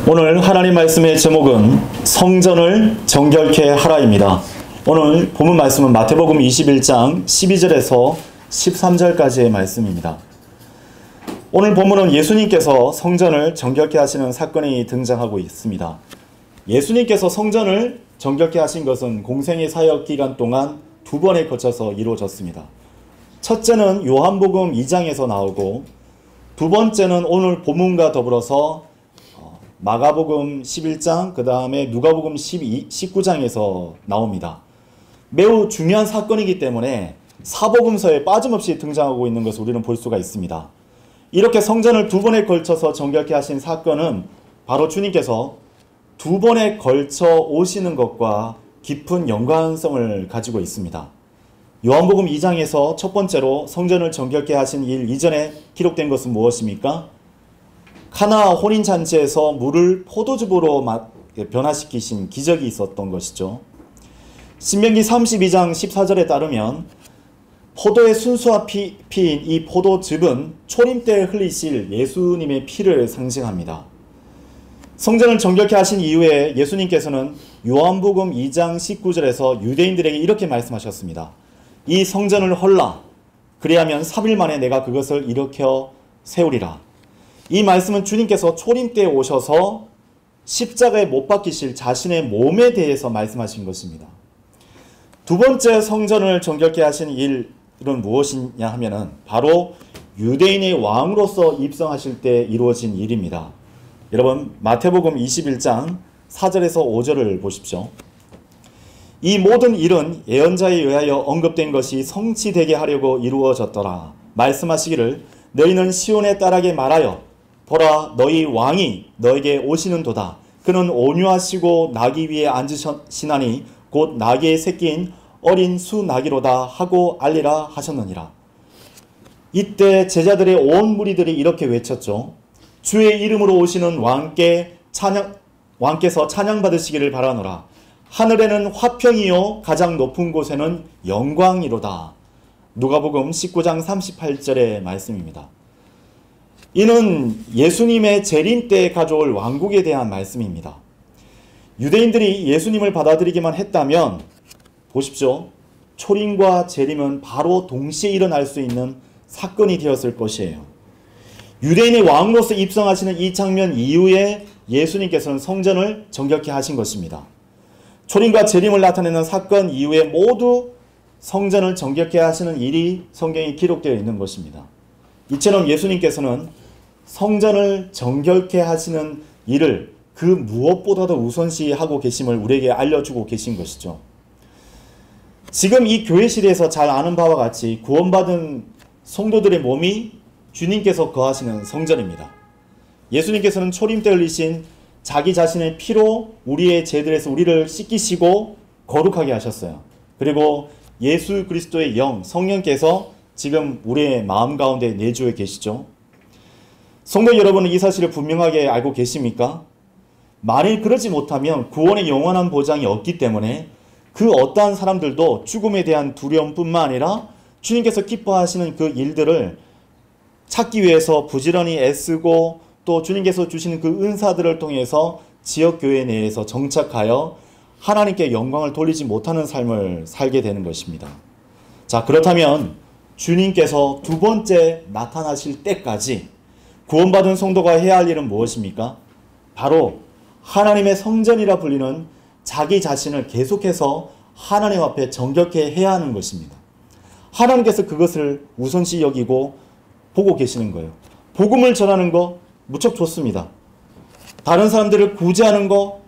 오늘 하나님 말씀의 제목은 성전을 정결케 하라입니다. 오늘 본문 말씀은 마태복음 21장 12절에서 13절까지의 말씀입니다. 오늘 본문은 예수님께서 성전을 정결케 하시는 사건이 등장하고 있습니다. 예수님께서 성전을 정결케 하신 것은 공생의 사역 기간 동안 두 번에 걸쳐서 이루어졌습니다. 첫째는 요한복음 2장에서 나오고 두 번째는 오늘 본문과 더불어서 마가복음 11장, 그 다음에 누가복음 19장에서 나옵니다. 매우 중요한 사건이기 때문에 사복음서에 빠짐없이 등장하고 있는 것을 우리는 볼 수가 있습니다. 이렇게 성전을 두 번에 걸쳐서 정결케 하신 사건은 바로 주님께서 두 번에 걸쳐 오시는 것과 깊은 연관성을 가지고 있습니다. 요한복음 2장에서 첫 번째로 성전을 정결케 하신 일 이전에 기록된 것은 무엇입니까? 카나 혼인잔치에서 물을 포도즙으로 변화시키신 기적이 있었던 것이죠. 신명기 32장 14절에 따르면 포도의 순수와 피인 이 포도즙은 초림 때 흘리실 예수님의 피를 상징합니다. 성전을 정결케 하신 이후에 예수님께서는 요한복음 2장 19절에서 유대인들에게 이렇게 말씀하셨습니다. 이 성전을 헐라. 그리하면 3일 만에 내가 그것을 일으켜 세우리라. 이 말씀은 주님께서 초림 때에 오셔서 십자가에 못 박히실 자신의 몸에 대해서 말씀하신 것입니다. 두 번째 성전을 정결케 하신 일은 무엇이냐 하면은 바로 유대인의 왕으로서 입성하실 때 이루어진 일입니다. 여러분 마태복음 21장 4절에서 5절을 보십시오. 이 모든 일은 예언자에 의하여 언급된 것이 성취되게 하려고 이루어졌더라. 말씀하시기를 너희는 시온에 딸에게 말하여 보라 너희 왕이 너에게 오시는도다. 그는 온유하시고 나귀 위에 앉으시나니 곧 나귀의 새끼인 어린 수 나귀로다 하고 알리라 하셨느니라. 이때 제자들의 온 무리들이 이렇게 외쳤죠. 주의 이름으로 오시는 왕께서 찬양받으시기를 바라노라. 하늘에는 화평이요 가장 높은 곳에는 영광이로다. 누가복음 19장 38절의 말씀입니다. 이는 예수님의 재림 때 가져올 왕국에 대한 말씀입니다. 유대인들이 예수님을 받아들이기만 했다면 보십시오. 초림과 재림은 바로 동시에 일어날 수 있는 사건이 되었을 것이에요. 유대인의 왕으로서 입성하시는 이 장면 이후에 예수님께서는 성전을 정결케 하신 것입니다. 초림과 재림을 나타내는 사건 이후에 모두 성전을 정결케 하시는 일이 성경에 기록되어 있는 것입니다. 이처럼 예수님께서는 성전을 정결케 하시는 일을 그 무엇보다도 우선시하고 계심을 우리에게 알려주고 계신 것이죠. 지금 이 교회 시대에서 잘 아는 바와 같이 구원받은 성도들의 몸이 주님께서 거하시는 성전입니다. 예수님께서는 초림 때 흘리신 자기 자신의 피로 우리의 죄들에서 우리를 씻기시고 거룩하게 하셨어요. 그리고 예수 그리스도의 영, 성령께서 지금 우리의 마음 가운데 내주해 계시죠. 성도 여러분은 이 사실을 분명하게 알고 계십니까? 만일 그러지 못하면 구원의 영원한 보장이 없기 때문에 그 어떠한 사람들도 죽음에 대한 두려움뿐만 아니라 주님께서 기뻐하시는 그 일들을 찾기 위해서 부지런히 애쓰고 또 주님께서 주시는 그 은사들을 통해서 지역교회 내에서 정착하여 하나님께 영광을 돌리지 못하는 삶을 살게 되는 것입니다. 자, 그렇다면 주님께서 두 번째 나타나실 때까지 구원받은 성도가 해야 할 일은 무엇입니까? 바로 하나님의 성전이라 불리는 자기 자신을 계속해서 하나님 앞에 정결케 해야 하는 것입니다. 하나님께서 그것을 우선시 여기고 보고 계시는 거예요. 복음을 전하는 거 무척 좋습니다. 다른 사람들을 구제하는 거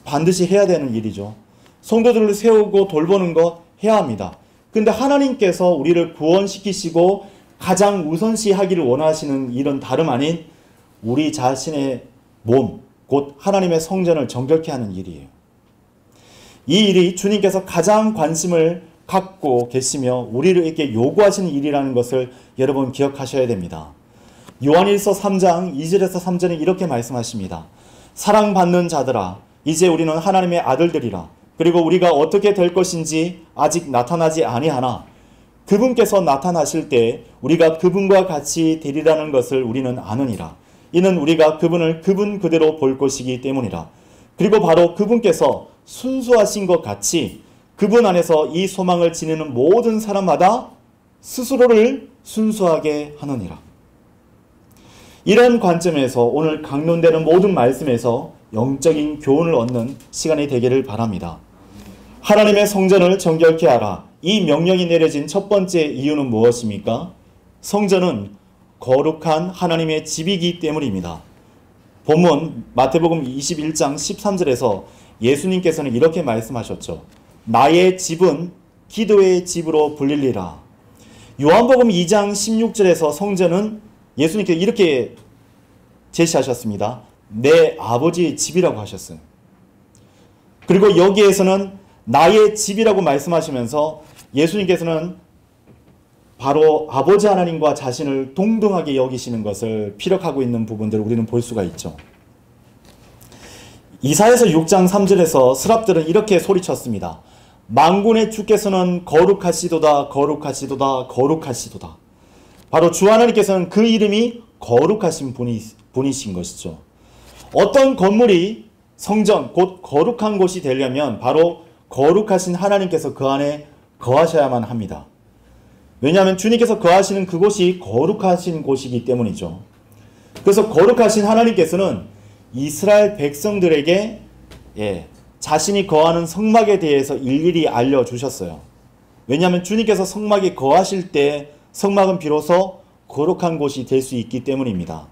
반드시 해야 되는 일이죠. 성도들을 세우고 돌보는 거 해야 합니다. 근데 하나님께서 우리를 구원시키시고 가장 우선시하기를 원하시는 일은 다름 아닌 우리 자신의 몸, 곧 하나님의 성전을 정결케 하는 일이에요. 이 일이 주님께서 가장 관심을 갖고 계시며 우리에게 요구하시는 일이라는 것을 여러분 기억하셔야 됩니다. 요한일서 3장 2절에서 3절에 이렇게 말씀하십니다. 사랑받는 자들아 이제 우리는 하나님의 아들들이라. 그리고 우리가 어떻게 될 것인지 아직 나타나지 아니하나 그분께서 나타나실 때 우리가 그분과 같이 되리라는 것을 우리는 아느니라. 이는 우리가 그분을 그분 그대로 볼 것이기 때문이라. 그리고 바로 그분께서 순수하신 것 같이 그분 안에서 이 소망을 지니는 모든 사람마다 스스로를 순수하게 하느니라. 이런 관점에서 오늘 강론되는 모든 말씀에서 영적인 교훈을 얻는 시간이 되기를 바랍니다. 하나님의 성전을 정결케 하라. 이 명령이 내려진 첫 번째 이유는 무엇입니까? 성전은 거룩한 하나님의 집이기 때문입니다. 본문 마태복음 21장 13절에서 예수님께서는 이렇게 말씀하셨죠. 나의 집은 기도의 집으로 불리리라. 요한복음 2장 16절에서 성전은 예수님께서 이렇게 제시하셨습니다. 내 아버지의 집이라고 하셨어요. 그리고 여기에서는 나의 집이라고 말씀하시면서 예수님께서는 바로 아버지 하나님과 자신을 동등하게 여기시는 것을 피력하고 있는 부분들을 우리는 볼 수가 있죠. 이사야서 6장 3절에서 스랍들은 이렇게 소리쳤습니다. 만군의 주께서는 거룩하시도다 거룩하시도다 거룩하시도다. 바로 주 하나님께서는 그 이름이 거룩하신 분이신 것이죠. 어떤 건물이 성전 곧 거룩한 곳이 되려면 바로 거룩하신 하나님께서 그 안에 거하셔야만 합니다. 왜냐하면 주님께서 거하시는 그곳이 거룩하신 곳이기 때문이죠. 그래서 거룩하신 하나님께서는 이스라엘 백성들에게 자신이 거하는 성막에 대해서 일일이 알려주셨어요. 왜냐하면 주님께서 성막에 거하실 때 성막은 비로소 거룩한 곳이 될 수 있기 때문입니다.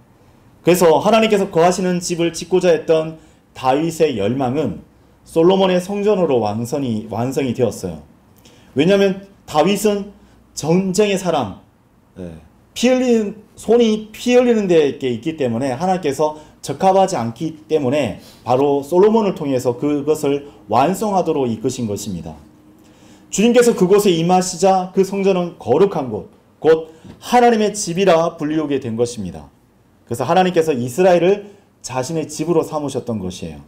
그래서 하나님께서 거하시는 집을 짓고자 했던 다윗의 열망은 솔로몬의 성전으로 완성이 되었어요. 왜냐하면 다윗은 전쟁의 사람, 손이 피 흘리는 데 있기 때문에 하나님께서 적합하지 않기 때문에 바로 솔로몬을 통해서 그것을 완성하도록 이끄신 것입니다. 주님께서 그곳에 임하시자 그 성전은 거룩한 곳, 곧 하나님의 집이라 불리우게 된 것입니다. 그래서 하나님께서 이스라엘을 자신의 집으로 삼으셨던 것이에요.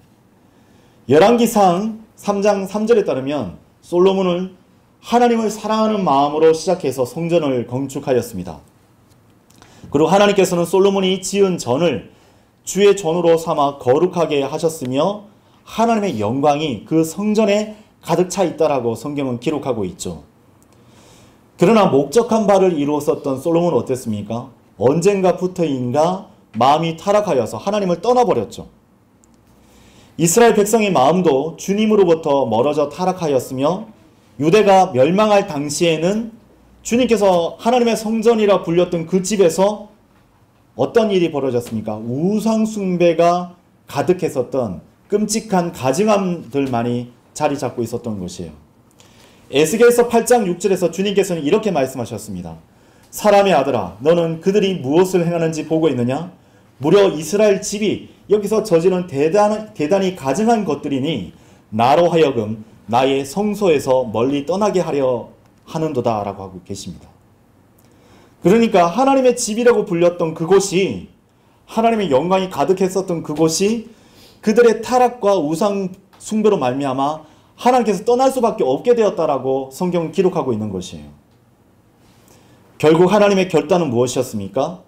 열왕기상 3장 3절에 따르면 솔로몬은 하나님을 사랑하는 마음으로 시작해서 성전을 건축하였습니다. 그리고 하나님께서는 솔로몬이 지은 전을 주의 전으로 삼아 거룩하게 하셨으며 하나님의 영광이 그 성전에 가득 차 있다라고 성경은 기록하고 있죠. 그러나 목적한 바를 이루었었던 솔로몬은 어땠습니까? 언젠가부터인가 마음이 타락하여서 하나님을 떠나버렸죠. 이스라엘 백성의 마음도 주님으로부터 멀어져 타락하였으며 유대가 멸망할 당시에는 주님께서 하나님의 성전이라 불렸던 그 집에서 어떤 일이 벌어졌습니까? 우상 숭배가 가득했었던 끔찍한 가증함들만이 자리 잡고 있었던 것이에요. 에스겔서 8장 6절에서 주님께서는 이렇게 말씀하셨습니다. 사람의 아들아, 너는 그들이 무엇을 행하는지 보고 있느냐? 무려 이스라엘 집이 여기서 저지른 대단히 가증한 것들이니 나로 하여금 나의 성소에서 멀리 떠나게 하려 하는도다 라고 하고 계십니다. 그러니까 하나님의 집이라고 불렸던 그곳이, 하나님의 영광이 가득했었던 그곳이 그들의 타락과 우상 숭배로 말미암아 하나님께서 떠날 수밖에 없게 되었다라고 성경은 기록하고 있는 것이에요. 결국 하나님의 결단은 무엇이었습니까?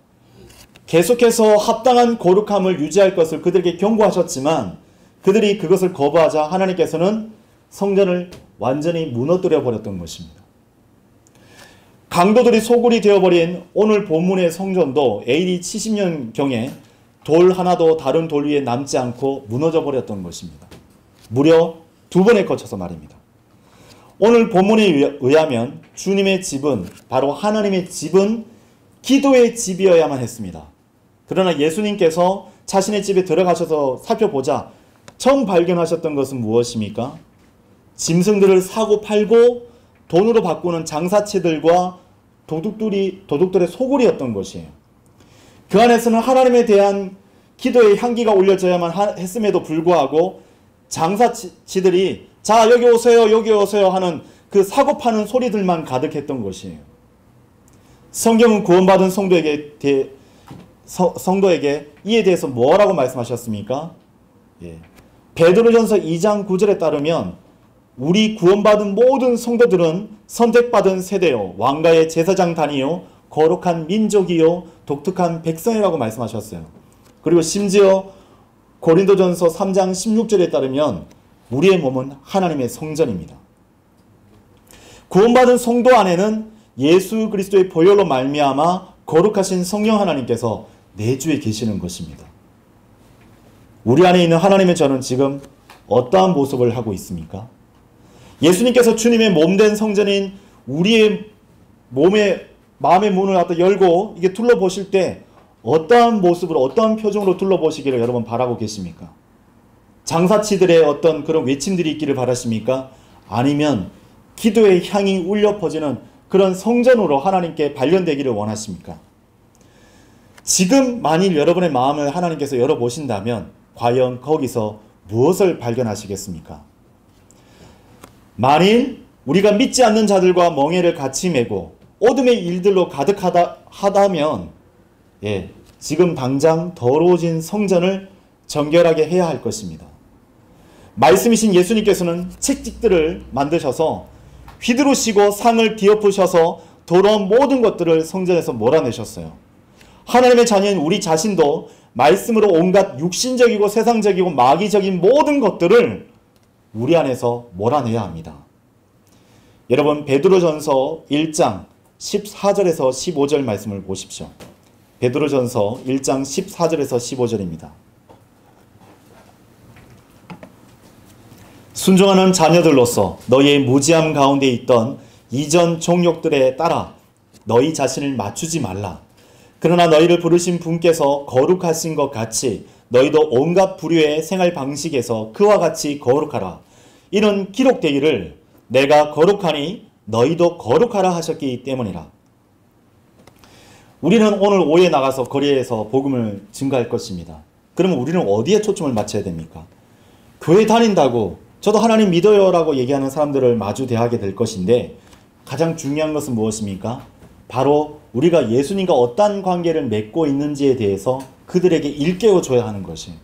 계속해서 합당한 거룩함을 유지할 것을 그들에게 경고하셨지만 그들이 그것을 거부하자 하나님께서는 성전을 완전히 무너뜨려 버렸던 것입니다. 강도들이 소굴이 되어버린 오늘 본문의 성전도 AD 70년경에 돌 하나도 다른 돌 위에 남지 않고 무너져 버렸던 것입니다. 무려 2번에 거쳐서 말입니다. 오늘 본문에 의하면 주님의 집은, 바로 하나님의 집은 기도의 집이어야만 했습니다. 그러나 예수님께서 자신의 집에 들어가셔서 살펴보자 처음 발견하셨던 것은 무엇입니까? 짐승들을 사고 팔고 돈으로 바꾸는 장사체들과 도둑들의 소굴이었던 것이에요. 그 안에서는 하나님에 대한 기도의 향기가 올려져야만 했음에도 불구하고 장사치들이 자 여기 오세요 여기 오세요 하는 그 사고 파는 소리들만 가득했던 것이에요. 성경은 구원받은 성도에게 이에 대해서 뭐라고 말씀하셨습니까? 베드로전서 2장 9절에 따르면 우리 구원받은 모든 성도들은 선택받은 세대요 왕가의 제사장 단이요 거룩한 민족이요 독특한 백성이라고 말씀하셨어요. 그리고 심지어 고린도전서 3장 16절에 따르면 우리의 몸은 하나님의 성전입니다. 구원받은 성도 안에는 예수 그리스도의 보혈로 말미암아 거룩하신 성령 하나님께서 내주에 계시는 것입니다. 우리 안에 있는 하나님의 저는 지금 어떠한 모습을 하고 있습니까? 예수님께서 주님의 몸된 성전인 우리의 마음의 문을 갖다 열고 이게 둘러보실 때 어떠한 모습으로 어떠한 표정으로 둘러보시기를 여러분 바라고 계십니까? 장사치들의 어떤 그런 외침들이 있기를 바라십니까? 아니면 기도의 향이 울려 퍼지는 그런 성전으로 하나님께 발견되기를 원하십니까? 지금 만일 여러분의 마음을 하나님께서 열어보신다면 과연 거기서 무엇을 발견하시겠습니까? 만일 우리가 믿지 않는 자들과 멍에를 같이 메고 어둠의 일들로 가득하다면 지금 당장 더러워진 성전을 정결하게 해야 할 것입니다. 말씀이신 예수님께서는 채찍들을 만드셔서 휘두르시고 상을 뒤엎으셔서 더러운 모든 것들을 성전에서 몰아내셨어요. 하나님의 자녀인 우리 자신도 말씀으로 온갖 육신적이고 세상적이고 마귀적인 모든 것들을 우리 안에서 몰아내야 합니다. 여러분 베드로전서 1장 14절에서 15절 말씀을 보십시오. 베드로전서 1장 14절에서 15절입니다. 순종하는 자녀들로서 너희의 무지함 가운데 있던 이전 종욕들에 따라 너희 자신을 맞추지 말라. 그러나 너희를 부르신 분께서 거룩하신 것 같이 너희도 온갖 부류의 생활 방식에서 그와 같이 거룩하라. 이는 기록되기를 내가 거룩하니 너희도 거룩하라 하셨기 때문이라. 우리는 오늘 오후에 나가서 거리에서 복음을 증거할 것입니다. 그러면 우리는 어디에 초점을 맞춰야 됩니까? 교회 다닌다고 저도 하나님 믿어요 라고 얘기하는 사람들을 마주 대하게 될 것인데 가장 중요한 것은 무엇입니까? 바로 우리가 예수님과 어떤 관계를 맺고 있는지에 대해서 그들에게 일깨워줘야 하는 것이에요.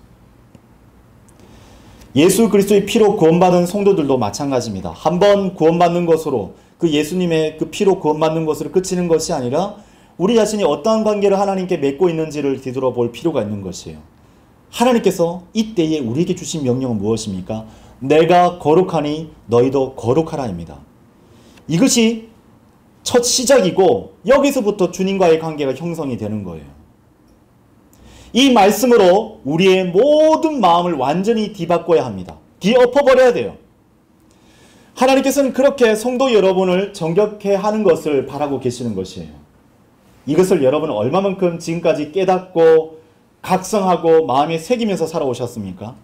예수 그리스도의 피로 구원받은 성도들도 마찬가지입니다. 한번 구원받는 것으로 그 예수님의 그 피로 구원받는 것으로 그치는 것이 아니라 우리 자신이 어떠한 관계를 하나님께 맺고 있는지를 뒤돌아볼 필요가 있는 것이에요. 하나님께서 이때에 우리에게 주신 명령은 무엇입니까? 내가 거룩하니 너희도 거룩하라입니다. 이것이 첫 시작이고 여기서부터 주님과의 관계가 형성이 되는 거예요. 이 말씀으로 우리의 모든 마음을 완전히 뒤바꿔야 합니다. 뒤엎어버려야 돼요. 하나님께서는 그렇게 성도 여러분을 정결케 하는 것을 바라고 계시는 것이에요. 이것을 여러분은 얼마만큼 지금까지 깨닫고 각성하고 마음에 새기면서 살아오셨습니까?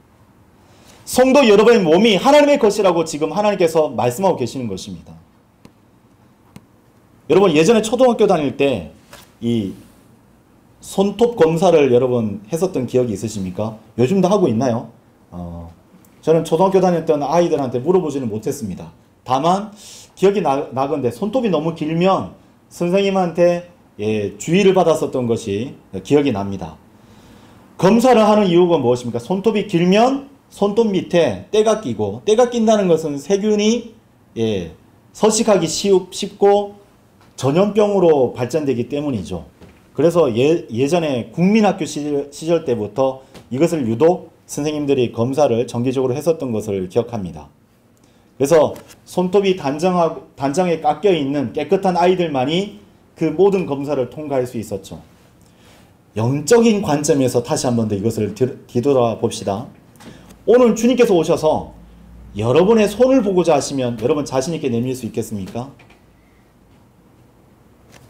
성도 여러분의 몸이 하나님의 것이라고 지금 하나님께서 말씀하고 계시는 것입니다. 여러분 예전에 초등학교 다닐 때 이 손톱 검사를 여러분 했었던 기억이 있으십니까? 요즘도 하고 있나요? 저는 초등학교 다녔던 아이들한테 물어보지는 못했습니다. 다만 기억이 나건데 손톱이 너무 길면 선생님한테 주의를 받았었던 것이 기억이 납니다. 검사를 하는 이유가 무엇입니까? 손톱이 길면 손톱 밑에 때가 끼고 때가 낀다는 것은 세균이 서식하기 쉽고 전염병으로 발전되기 때문이죠. 그래서 예전에 국민학교 시절 때부터 이것을 유독 선생님들이 검사를 정기적으로 했었던 것을 기억합니다. 그래서 손톱이 단장에 깎여 있는 깨끗한 아이들만이 그 모든 검사를 통과할 수 있었죠. 영적인 관점에서 다시 한 번 더 이것을 뒤돌아 봅시다. 오늘 주님께서 오셔서 여러분의 손을 보고자 하시면 여러분 자신 있게 내밀 수 있겠습니까?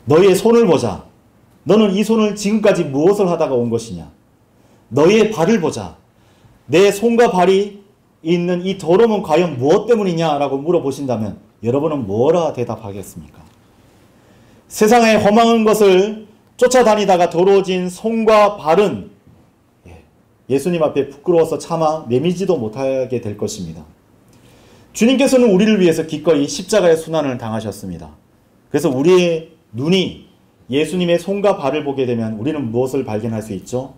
너희의 손을 보자. 너는 이 손을 지금까지 무엇을 하다가 온 것이냐? 너희의 발을 보자. 내 손과 발이 있는 이 더러움은 과연 무엇 때문이냐라고 물어보신다면 여러분은 뭐라 대답하겠습니까? 세상에 험한 것을 쫓아다니다가 더러워진 손과 발은 예수님 앞에 부끄러워서 차마 내밀지도 못하게 될 것입니다. 주님께서는 우리를 위해서 기꺼이 십자가의 순환을 당하셨습니다. 그래서 우리의 눈이 예수님의 손과 발을 보게 되면 우리는 무엇을 발견할 수 있죠?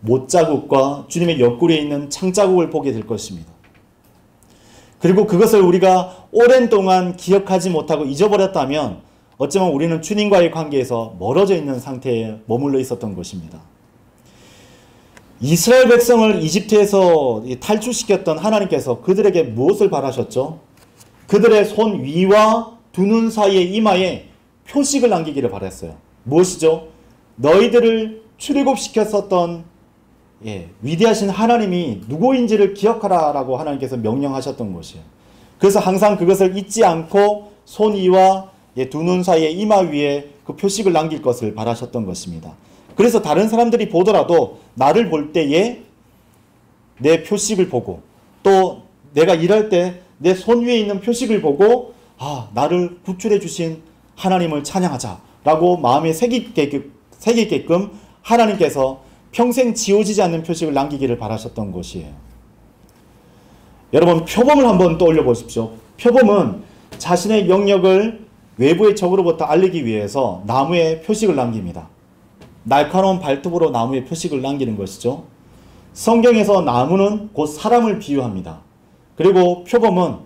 못자국과 주님의 옆구리에 있는 창자국을 보게 될 것입니다. 그리고 그것을 우리가 오랜 동안 기억하지 못하고 잊어버렸다면 어쩌면 우리는 주님과의 관계에서 멀어져 있는 상태에 머물러 있었던 것입니다. 이스라엘 백성을 이집트에서 탈출시켰던 하나님께서 그들에게 무엇을 바라셨죠? 그들의 손 위와 두 눈 사이의 이마에 표식을 남기기를 바랐어요. 무엇이죠? 너희들을 출애굽시켰었던 위대하신 하나님이 누구인지를 기억하라 라고 하나님께서 명령하셨던 것이에요. 그래서 항상 그것을 잊지 않고 손 위와 두 눈 사이의 이마 위에 그 표식을 남길 것을 바라셨던 것입니다. 그래서 다른 사람들이 보더라도 나를 볼 때에 내 표식을 보고 또 내가 일할 때 내 손 위에 있는 표식을 보고 나를 구출해 주신 하나님을 찬양하자라고 마음에 새기게끔 하나님께서 평생 지워지지 않는 표식을 남기기를 바라셨던 것이에요. 여러분, 표범을 한번 떠올려 보십시오. 표범은 자신의 영역을 외부의 적으로부터 알리기 위해서 나무에 표식을 남깁니다. 날카로운 발톱으로 나무에 표식을 남기는 것이죠. 성경에서 나무는 곧 사람을 비유합니다. 그리고 표범은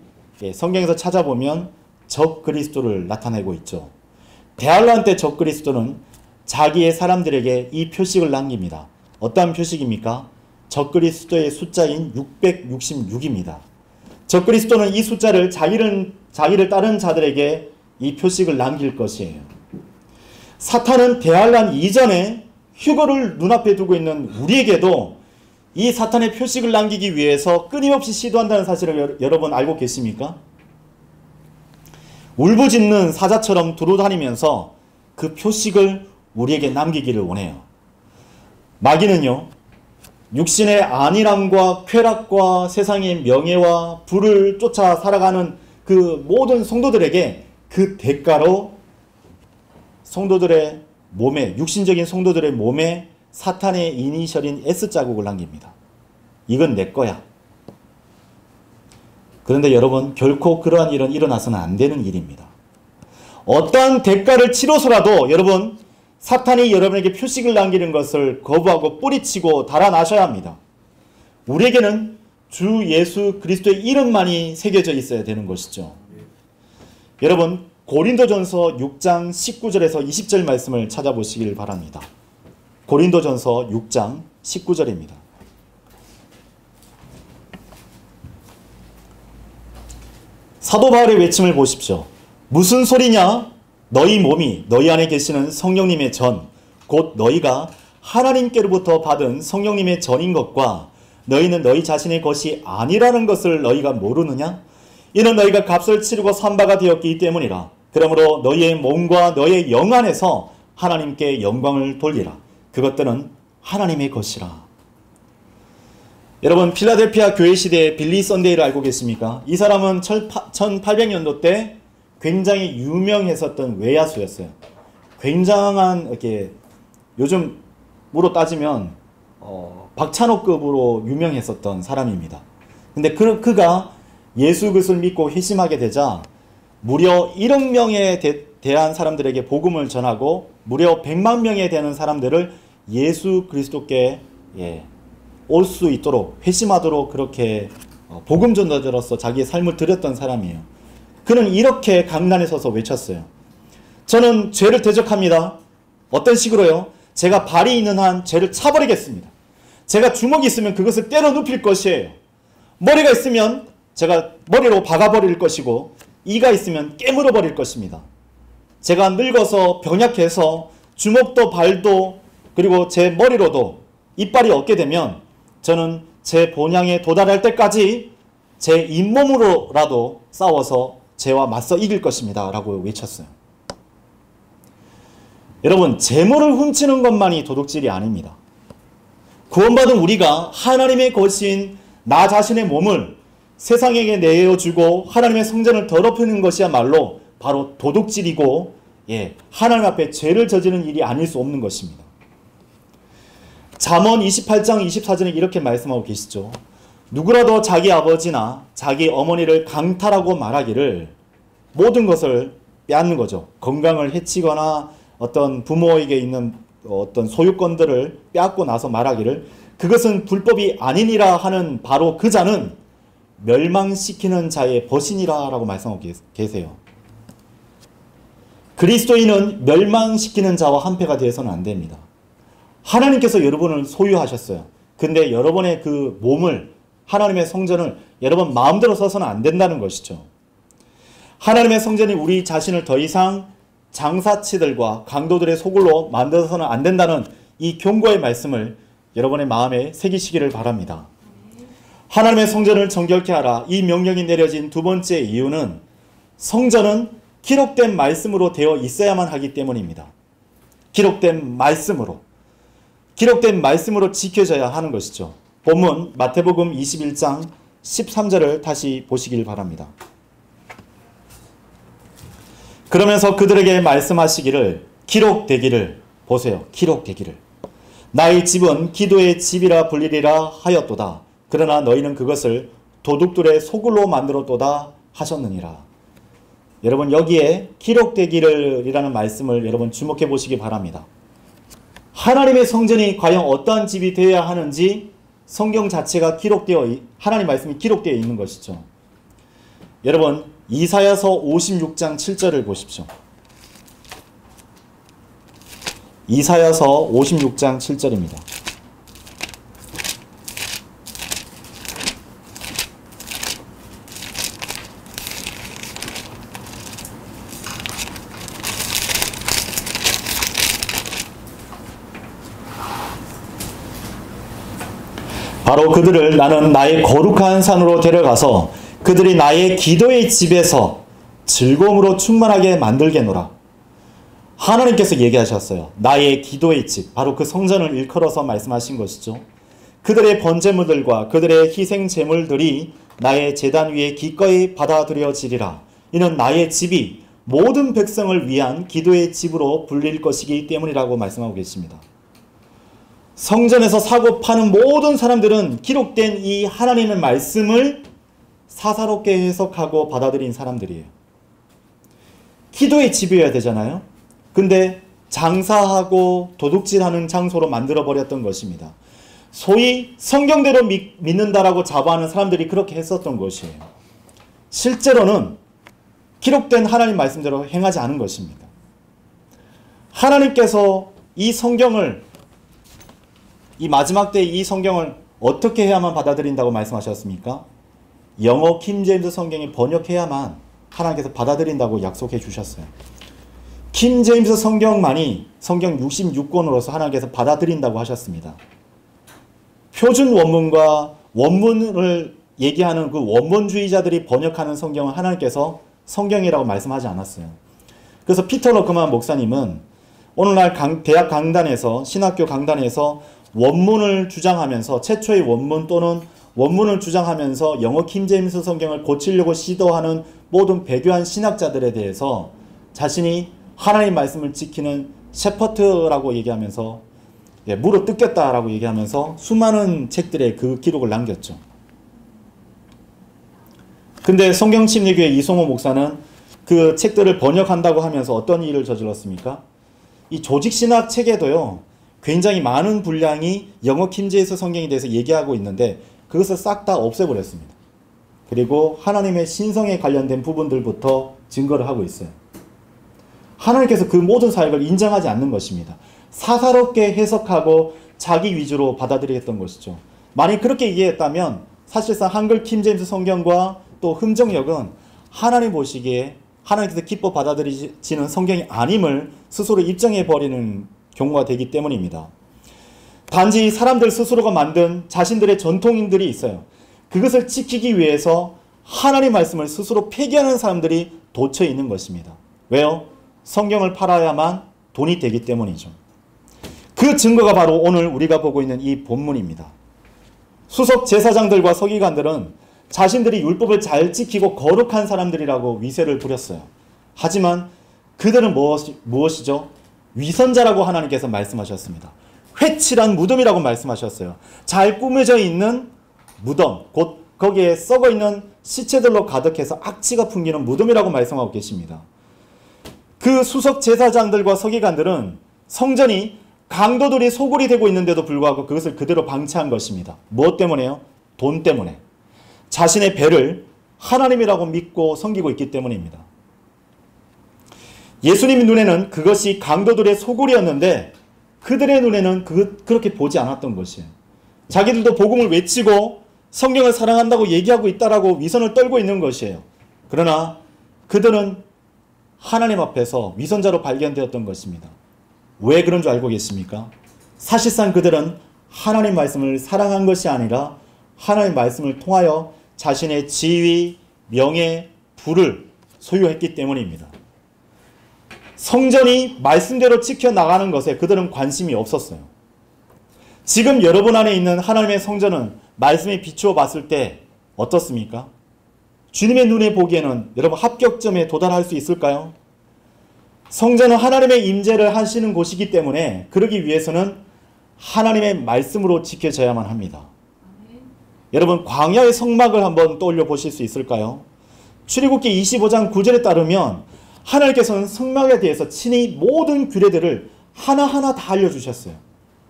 성경에서 찾아보면 적 그리스도를 나타내고 있죠. 대환란 때 적 그리스도는 자기의 사람들에게 이 표식을 남깁니다. 어떠한 표식입니까? 적 그리스도의 숫자인 666입니다. 적 그리스도는 이 숫자를 자기를 따른 자들에게 이 표식을 남길 것이에요. 사탄은 대환란 이전에 휴거를 눈앞에 두고 있는 우리에게도 이 사탄의 표식을 남기기 위해서 끊임없이 시도한다는 사실을 여러분 알고 계십니까? 울부짖는 사자처럼 두루다니면서 그 표식을 우리에게 남기기를 원해요. 마귀는요, 육신의 안일함과 쾌락과 세상의 명예와 부를 쫓아 살아가는 그 모든 성도들에게 그 대가로 성도들의 몸에, 육신적인 성도들의 몸에 사탄의 이니셜인 S자국을 남깁니다. 이건 내 거야. 그런데 여러분, 결코 그러한 일은 일어나서는 안 되는 일입니다. 어떠한 대가를 치러서라도 여러분, 사탄이 여러분에게 표식을 남기는 것을 거부하고 뿌리치고 달아나셔야 합니다. 우리에게는 주 예수 그리스도의 이름만이 새겨져 있어야 되는 것이죠. 여러분, 고린도전서 6장 19절에서 20절 말씀을 찾아보시길 바랍니다. 고린도전서 6장 19절입니다. 사도 바울의 외침을 보십시오. 무슨 소리냐? 너희 몸이 너희 안에 계시는 성령님의 전, 곧 너희가 하나님께로부터 받은 성령님의 전인 것과 너희는 너희 자신의 것이 아니라는 것을 너희가 모르느냐? 이는 너희가 값을 치르고 산 바가 되었기 때문이라. 그러므로 너희의 몸과 너희의 영 안에서 하나님께 영광을 돌리라. 그것들은 하나님의 것이라. 여러분, 필라델피아 교회 시대의 빌리 썬데이를 알고 계십니까? 이 사람은 1800년도 때 굉장히 유명했었던 외야수였어요. 굉장한 이렇게 요즘으로 따지면 박찬호급으로 유명했었던 사람입니다. 근데 그가 예수 그리스도를 믿고 회심하게 되자 무려 1억 명에 대한 사람들에게 복음을 전하고 무려 100만 명에 되는 사람들을 예수 그리스도께 올 수 있도록 회심하도록 그렇게 복음 전도자로서 자기의 삶을 드렸던 사람이에요. 그는 이렇게 강단에 서서 외쳤어요. 저는 죄를 대적합니다. 어떤 식으로요? 제가 발이 있는 한 죄를 차버리겠습니다. 제가 주먹이 있으면 그것을 때려 눕힐 것이에요. 머리가 있으면 제가 머리로 박아버릴 것이고 이가 있으면 깨물어 버릴 것입니다. 제가 늙어서 병약해서 주먹도 발도 그리고 제 머리로도 이빨이 없게 되면 저는 제 본향에 도달할 때까지 제 잇몸으로라도 싸워서 죄와 맞서 이길 것입니다. 라고 외쳤어요. 여러분, 재물을 훔치는 것만이 도둑질이 아닙니다. 구원받은 우리가 하나님의 것인 나 자신의 몸을 세상에게 내어주고 하나님의 성전을 더럽히는 것이야말로 바로 도둑질이고 하나님 앞에 죄를 저지르는 일이 아닐 수 없는 것입니다. 잠언 28장 24절에 이렇게 말씀하고 계시죠. 누구라도 자기 아버지나 자기 어머니를 강탈하고 말하기를 모든 것을 빼앗는 거죠. 건강을 해치거나 어떤 부모에게 있는 어떤 소유권들을 빼앗고 나서 말하기를 그것은 불법이 아니니라 하는 바로 그 자는 멸망시키는 자의 벗이니라 라고 말씀하고 계세요. 그리스도인은 멸망시키는 자와 한패가 되어서는 안 됩니다. 하나님께서 여러분을 소유하셨어요. 근데 여러분의 그 몸을, 하나님의 성전을 여러분 마음대로 써서는 안 된다는 것이죠. 하나님의 성전이 우리 자신을 더 이상 장사치들과 강도들의 소굴로 만들어서는 안 된다는 이 경고의 말씀을 여러분의 마음에 새기시기를 바랍니다. 하나님의 성전을 정결케 하라. 이 명령이 내려진 두 번째 이유는 성전은 기록된 말씀으로 되어 있어야만 하기 때문입니다. 기록된 말씀으로 지켜져야 하는 것이죠. 본문 마태복음 21장 13절을 다시 보시길 바랍니다. 그러면서 그들에게 말씀하시기를 기록되기를, 보세요. 기록되기를. 나의 집은 기도의 집이라 불리리라 하였도다. 그러나 너희는 그것을 도둑들의 소굴로 만들었도다 하셨느니라. 여러분 여기에 기록되기를 이라는 말씀을 여러분 주목해 보시기 바랍니다. 하나님의 성전이 과연 어떠한 집이 되어야 하는지 성경 자체가 하나님 말씀이 기록되어 있는 것이죠. 여러분 이사야서 56장 7절을 보십시오. 이사야서 56장 7절입니다. 바로 그들을 나는 나의 거룩한 산으로 데려가서 그들이 나의 기도의 집에서 즐거움으로 충만하게 만들게노라. 하나님께서 얘기하셨어요. 나의 기도의 집, 바로 그 성전을 일컬어서 말씀하신 것이죠. 그들의 번제물들과 그들의 희생 제물들이 나의 제단 위에 기꺼이 받아들여지리라. 이는 나의 집이 모든 백성을 위한 기도의 집으로 불릴 것이기 때문이라고 말씀하고 계십니다. 성전에서 사고 파는 모든 사람들은 기록된 이 하나님의 말씀을 사사롭게 해석하고 받아들인 사람들이에요. 기도의 집이어야 되잖아요. 근데 장사하고 도둑질하는 장소로 만들어버렸던 것입니다. 소위 성경대로 믿는다라고 자부하는 사람들이 그렇게 했었던 것이에요. 실제로는 기록된 하나님 말씀대로 행하지 않은 것입니다. 하나님께서 이 성경을, 이 마지막 때 이 성경을 어떻게 해야만 받아들인다고 말씀하셨습니까? 영어 킹제임스 성경이 번역해야만 하나님께서 받아들인다고 약속해 주셨어요. 킹제임스 성경만이 성경 66권으로서 하나님께서 받아들인다고 하셨습니다. 표준 원문과 원문을 얘기하는 그 원문주의자들이 번역하는 성경은 하나님께서 성경이라고 말씀하지 않았어요. 그래서 피터 러크만 목사님은 오늘날 대학 강단에서, 신학교 강단에서 원문을 주장하면서, 최초의 원문 또는 원문을 주장하면서 영어 킹제임스 성경을 고치려고 시도하는 모든 배교한 신학자들에 대해서 자신이 하나님 말씀을 지키는 셰퍼트라고 얘기하면서, 무릎 뜯겼다라고 얘기하면서 수많은 책들의 그 기록을 남겼죠. 근데 성경침례교회 이송호 목사는 그 책들을 번역한다고 하면서 어떤 일을 저질렀습니까? 이 조직신학 책에도요, 굉장히 많은 분량이 영어 킹제임스 성경에 대해서 얘기하고 있는데 그것을 싹 다 없애버렸습니다. 그리고 하나님의 신성에 관련된 부분들부터 증거를 하고 있어요. 하나님께서 그 모든 사역을 인정하지 않는 것입니다. 사사롭게 해석하고 자기 위주로 받아들이겠던 것이죠. 만약 그렇게 이해했다면 사실상 한글 킹제임스 성경과 또 흠정역은 하나님 보시기에 하나님께서 기뻐 받아들이지는 성경이 아님을 스스로 입증해버리는 경우가 되기 때문입니다. 단지 사람들 스스로가 만든 자신들의 전통인들이 있어요. 그것을 지키기 위해서 하나님 말씀을 스스로 폐기하는 사람들이 도처에 있는 것입니다. 왜요? 성경을 팔아야만 돈이 되기 때문이죠. 그 증거가 바로 오늘 우리가 보고 있는 이 본문입니다. 수석 제사장들과 서기관들은 자신들이 율법을 잘 지키고 거룩한 사람들이라고 위세를 부렸어요. 하지만 그들은 무엇이죠? 위선자라고 하나님께서 말씀하셨습니다. 회칠한 무덤이라고 말씀하셨어요. 잘 꾸며져 있는 무덤, 곧 거기에 썩어 있는 시체들로 가득해서 악취가 풍기는 무덤이라고 말씀하고 계십니다. 그 수석 제사장들과 서기관들은 성전이 강도들이 소굴이 되고 있는데도 불구하고 그것을 그대로 방치한 것입니다. 무엇 때문에요? 돈 때문에. 자신의 배를 하나님이라고 믿고 섬기고 있기 때문입니다. 예수님 눈에는 그것이 강도들의 소굴이었는데 그들의 눈에는 그렇게 보지 않았던 것이에요. 자기들도 복음을 외치고 성경을 사랑한다고 얘기하고 있다라고 위선을 떨고 있는 것이에요. 그러나 그들은 하나님 앞에서 위선자로 발견되었던 것입니다. 왜 그런 줄 알고 계십니까? 사실상 그들은 하나님 말씀을 사랑한 것이 아니라 하나님 말씀을 통하여 자신의 지위, 명예, 부를 소유했기 때문입니다. 성전이 말씀대로 지켜나가는 것에 그들은 관심이 없었어요. 지금 여러분 안에 있는 하나님의 성전은 말씀에 비추어 봤을 때 어떻습니까? 주님의 눈에 보기에는 여러분 합격점에 도달할 수 있을까요? 성전은 하나님의 임재를 하시는 곳이기 때문에 그러기 위해서는 하나님의 말씀으로 지켜져야만 합니다. 여러분 광야의 성막을 한번 떠올려 보실 수 있을까요? 출애굽기 25장 9절에 따르면 하나님께서는 성막에 대해서 친히 모든 규례들을 하나하나 다 알려주셨어요.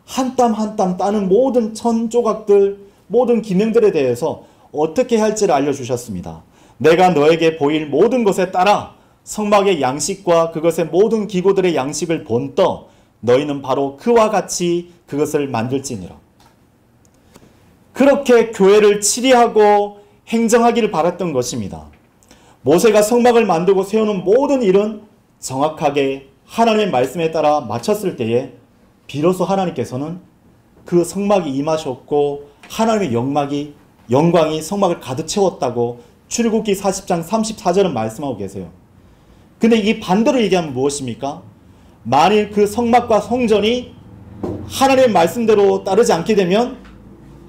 한 땀 한 땀 따는 모든 천 조각들, 모든 기명들에 대해서 어떻게 할지를 알려주셨습니다. 내가 너에게 보일 모든 것에 따라 성막의 양식과 그것의 모든 기구들의 양식을 본떠 너희는 바로 그와 같이 그것을 만들지니라. 그렇게 교회를 치리하고 행정하기를 바랐던 것입니다. 모세가 성막을 만들고 세우는 모든 일은 정확하게 하나님의 말씀에 따라 마쳤을 때에 비로소 하나님께서는 그 성막이 임하셨고 하나님의 영광이 성막을 가득 채웠다고 출애굽기 40장 34절은 말씀하고 계세요. 근데 이 반대로 얘기하면 무엇입니까? 만일 그 성막과 성전이 하나님의 말씀대로 따르지 않게 되면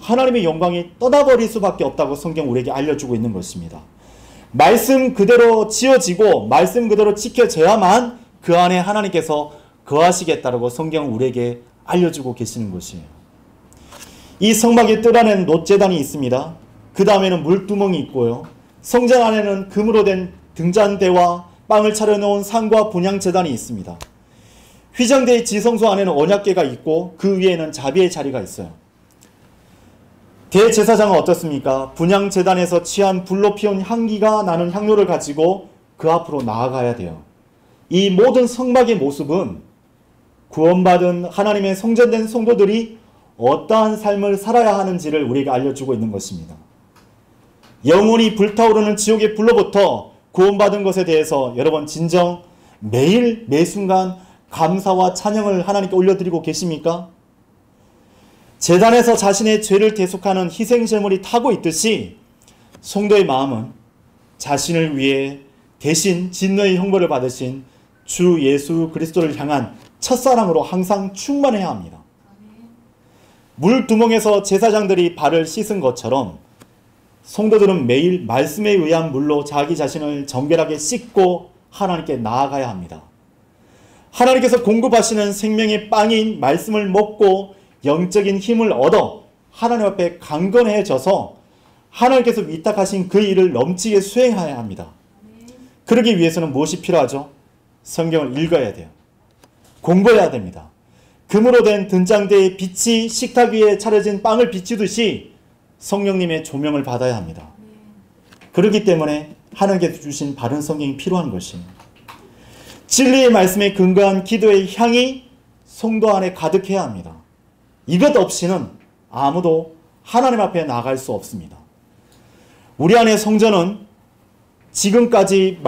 하나님의 영광이 떠나버릴 수밖에 없다고 성경 우리에게 알려주고 있는 것입니다. 말씀 그대로 지어지고 말씀 그대로 지켜져야만 그 안에 하나님께서 거하시겠다라고 성경 우리에게 알려주고 계시는 것이에요. 이 성막의 뜰 안에는 놋제단이 있습니다. 그 다음에는 물두멍이 있고요. 성전 안에는 금으로 된 등잔대와 빵을 차려놓은 상과 분향제단이 있습니다. 휘장대의 지성소 안에는 언약궤가 있고 그 위에는 자비의 자리가 있어요. 대제사장은 어떻습니까? 분향제단에서 취한 불로 피운 향기가 나는 향료를 가지고 그 앞으로 나아가야 돼요. 이 모든 성막의 모습은 구원받은 하나님의 성전된 성도들이 어떠한 삶을 살아야 하는지를 우리에게 알려주고 있는 것입니다. 영혼이 불타오르는 지옥의 불로부터 구원받은 것에 대해서 여러분 진정 매일 매순간 감사와 찬양을 하나님께 올려드리고 계십니까? 제단에서 자신의 죄를 대속하는 희생제물이 타고 있듯이 성도의 마음은 자신을 위해 대신 진노의 형벌을 받으신 주 예수 그리스도를 향한 첫사랑으로 항상 충만해야 합니다. 물두멍에서 제사장들이 발을 씻은 것처럼 성도들은 매일 말씀에 의한 물로 자기 자신을 정결하게 씻고 하나님께 나아가야 합니다. 하나님께서 공급하시는 생명의 빵인 말씀을 먹고 영적인 힘을 얻어 하나님 앞에 강건해져서 하나님께서 위탁하신 그 일을 넘치게 수행해야 합니다. 그러기 위해서는 무엇이 필요하죠? 성경을 읽어야 돼요. 공부해야 됩니다. 금으로 된 등잔대의 빛이 식탁 위에 차려진 빵을 비추듯이 성령님의 조명을 받아야 합니다. 그렇기 때문에 하나님께서 주신 바른 성경이 필요한 것이에요. 진리의 말씀에 근거한 기도의 향이 성도 안에 가득해야 합니다. 이것 없이는 아무도 하나님 앞에 나아갈 수 없습니다. 우리 안의 성전은 지금까지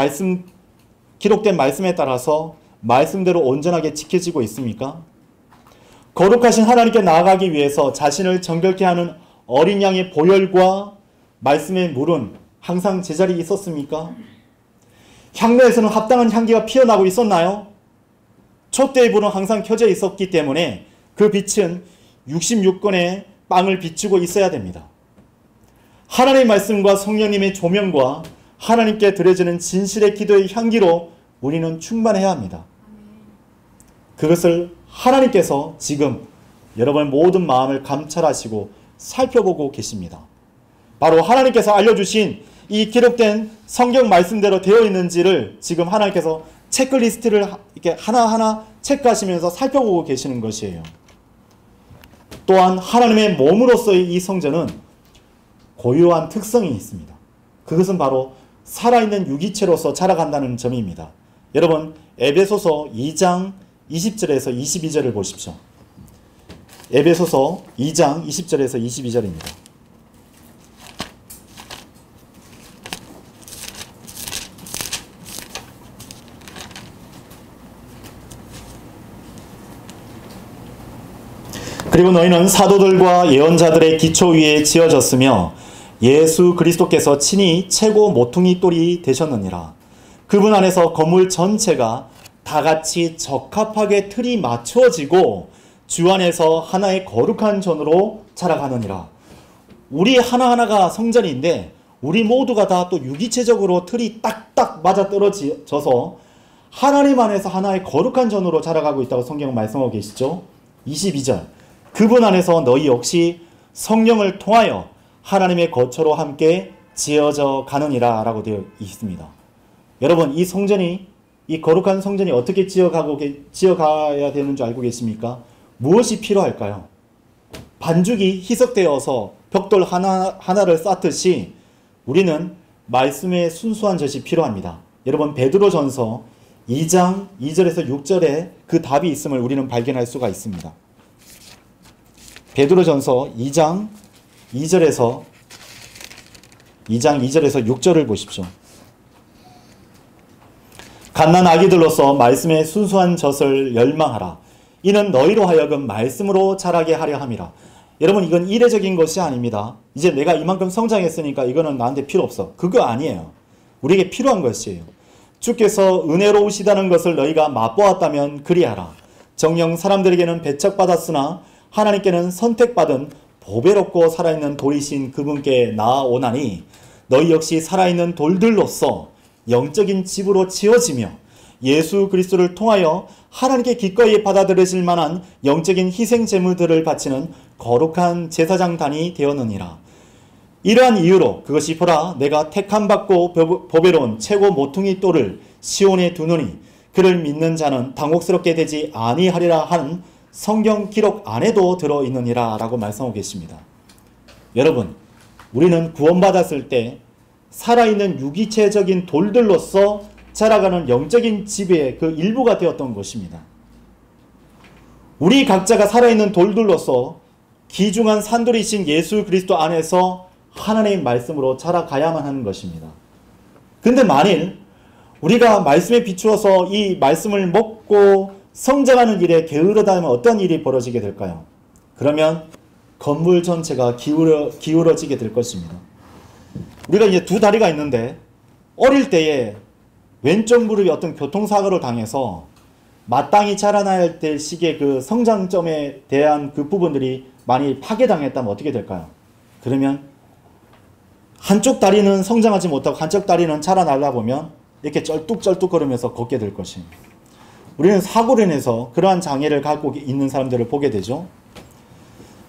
기록된 말씀에 따라서 말씀대로 온전하게 지켜지고 있습니까? 거룩하신 하나님께 나아가기 위해서 자신을 정결케 하는 어린 양의 보혈과 말씀의 물은 항상 제자리에 있었습니까? 향로에서는 합당한 향기가 피어나고 있었나요? 촛대의 불은 항상 켜져 있었기 때문에 그 빛은 66건의 빵을 비추고 있어야 됩니다. 하나님의 말씀과 성령님의 조명과 하나님께 드려지는 진실의 기도의 향기로 우리는 충만해야 합니다. 그것을 하나님께서 지금 여러분의 모든 마음을 감찰하시고 살펴보고 계십니다. 바로 하나님께서 알려주신 이 기록된 성경 말씀대로 되어 있는지를 지금 하나님께서 체크리스트를 이렇게 하나하나 체크하시면서 살펴보고 계시는 것이에요. 또한 하나님의 몸으로서의 이 성전은 고유한 특성이 있습니다. 그것은 바로 살아있는 유기체로서 자라간다는 점입니다. 여러분 에베소서 2장 20절에서 22절을 보십시오. 에베소서 2장 20절에서 22절입니다. 그리고 너희는 사도들과 예언자들의 기초 위에 지어졌으며 예수 그리스도께서 친히 최고 모퉁이 돌이 되셨느니라. 그분 안에서 건물 전체가 다같이 적합하게 틀이 맞추어지고 주 안에서 하나의 거룩한 전으로 자라가느니라. 우리 하나하나가 성전인데 우리 모두가 다 또 유기체적으로 틀이 딱딱 맞아떨어져서 하나님 안에서 하나의 거룩한 전으로 자라가고 있다고 성경은 말씀하고 계시죠. 22절 그분 안에서 너희 역시 성령을 통하여 하나님의 거처로 함께 지어져 가느니라 라고 되어 있습니다. 여러분 이 성전이 이 거룩한 성전이 어떻게 지어가야 되는 줄 알고 계십니까? 무엇이 필요할까요? 반죽이 희석되어서 벽돌 하나를 쌓듯이 우리는 말씀의 순수한 젖이 필요합니다. 여러분 베드로전서 2장 2절에서 6절에 그 답이 있음을 우리는 발견할 수가 있습니다. 베드로전서 2장 2절에서 6절을 보십시오. 갓난 아기들로서 말씀의 순수한 젖을 열망하라. 이는 너희로 하여금 말씀으로 자라게 하려 함이라. 여러분 이건 이례적인 것이 아닙니다. 이제 내가 이만큼 성장했으니까 이거는 나한테 필요 없어. 그거 아니에요. 우리에게 필요한 것이에요. 주께서 은혜로우시다는 것을 너희가 맛보았다면 그리하라. 정녕 사람들에게는 배척받았으나 하나님께는 선택받은 보배롭고 살아있는 돌이신 그분께 나아오나니 너희 역시 살아있는 돌들로서 영적인 집으로 지어지며 예수 그리스도를 통하여 하나님께 기꺼이 받아들이실 만한 영적인 희생 제물들을 바치는 거룩한 제사장단이 되었느니라. 이러한 이유로 그것이 보라 내가 택함받고 보배로운 최고 모퉁이 돌을 시온에 두노니 그를 믿는 자는 당혹스럽게 되지 아니하리라 하는 성경 기록 안에도 들어있느니라 라고 말씀하고 계십니다. 여러분 우리는 구원받았을 때 살아있는 유기체적인 돌들로서 자라가는 영적인 집의 그 일부가 되었던 것입니다. 우리 각자가 살아있는 돌들로서 귀중한 산돌이신 예수 그리스도 안에서 하나님의 말씀으로 자라가야만 하는 것입니다. 근데 만일 우리가 말씀에 비추어서 이 말씀을 먹고 성장하는 일에 게으르다면 어떤 일이 벌어지게 될까요? 그러면 건물 전체가 기울어지게 될 것입니다. 우리가 이제 두 다리가 있는데 어릴 때에 왼쪽 무릎이 어떤 교통사고를 당해서 마땅히 자라나야 될 시기의 그 성장점에 대한 그 부분들이 많이 파괴당했다면 어떻게 될까요? 그러면 한쪽 다리는 성장하지 못하고 한쪽 다리는 자라나려 보면 이렇게 쩔뚝쩔뚝 걸으면서 걷게 될 것입니다. 우리는 사고로 인해서 그러한 장애를 갖고 있는 사람들을 보게 되죠.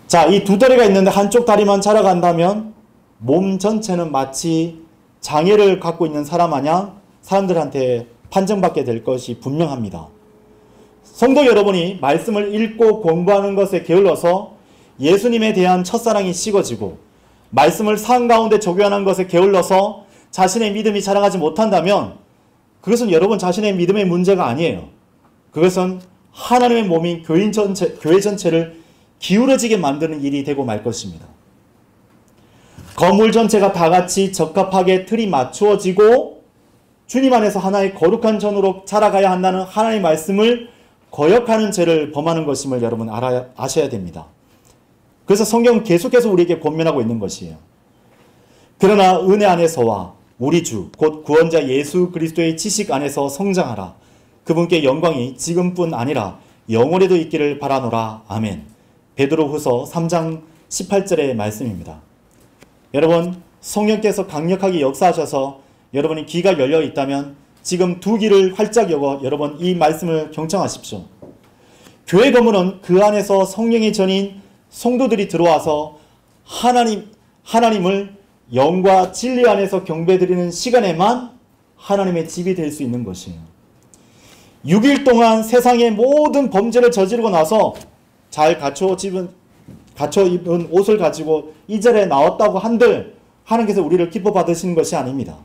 자, 이 두 다리가 있는데 한쪽 다리만 자라간다면 몸 전체는 마치 장애를 갖고 있는 사람 마냥 사람들한테 판정받게 될 것이 분명합니다. 성도 여러분이 말씀을 읽고 공부하는 것에 게을러서 예수님에 대한 첫사랑이 식어지고 말씀을 삶 가운데 적용하는 것에 게을러서 자신의 믿음이 자라가지 못한다면 그것은 여러분 자신의 믿음의 문제가 아니에요. 그것은 하나님의 몸인 교회 전체를 기울어지게 만드는 일이 되고 말 것입니다. 건물 전체가 다같이 적합하게 틀이 맞추어지고 주님 안에서 하나의 거룩한 전으로 자라가야 한다는 하나님의 말씀을 거역하는 죄를 범하는 것임을 여러분 아셔야 됩니다. 그래서 성경은 계속해서 우리에게 권면하고 있는 것이에요. 그러나 은혜 안에서와 우리 주 곧 구원자 예수 그리스도의 지식 안에서 성장하라. 그분께 영광이 지금뿐 아니라 영원에도 있기를 바라노라. 아멘. 베드로후서 3장 18절의 말씀입니다. 여러분 성령께서 강력하게 역사하셔서 여러분이 귀가 열려 있다면 지금 두 귀를 활짝 열어 여러분 이 말씀을 경청하십시오. 교회 건물은 그 안에서 성령의 전인 성도들이 들어와서 하나님을 영과 진리 안에서 경배드리는 시간에만 하나님의 집이 될 수 있는 것이에요. 6일 동안 세상의 모든 범죄를 저지르고 나서 잘 갖춰 입은 옷을 가지고 이 자리에 나왔다고 한들 하나님께서 우리를 기뻐 받으시는 것이 아닙니다.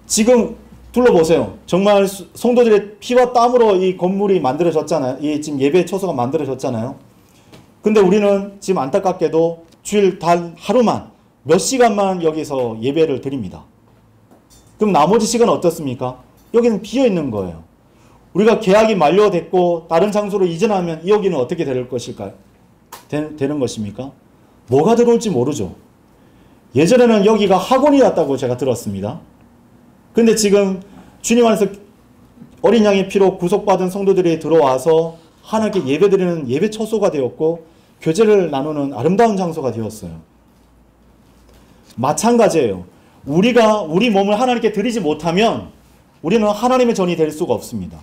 지금 둘러보세요. 정말 성도들의 피와 땀으로 이 건물이 만들어졌잖아요. 이 지금 예배 처소가 만들어졌잖아요. 근데 우리는 지금 안타깝게도 주일 단 하루만 몇 시간만 여기서 예배를 드립니다. 그럼 나머지 시간은 어떻습니까? 여기는 비어 있는 거예요. 우리가 계약이 만료됐고 다른 장소로 이전하면 여기는 어떻게 될 것일까요? 되는 것입니까? 뭐가 들어올지 모르죠. 예전에는 여기가 학원이었다고 제가 들었습니다. 근데 지금 주님 안에서 어린 양의 피로 구속받은 성도들이 들어와서 하나님께 예배드리는 예배 처소가 되었고 교제를 나누는 아름다운 장소가 되었어요. 마찬가지예요. 우리가 우리 몸을 하나님께 드리지 못하면 우리는 하나님의 전이 될 수가 없습니다.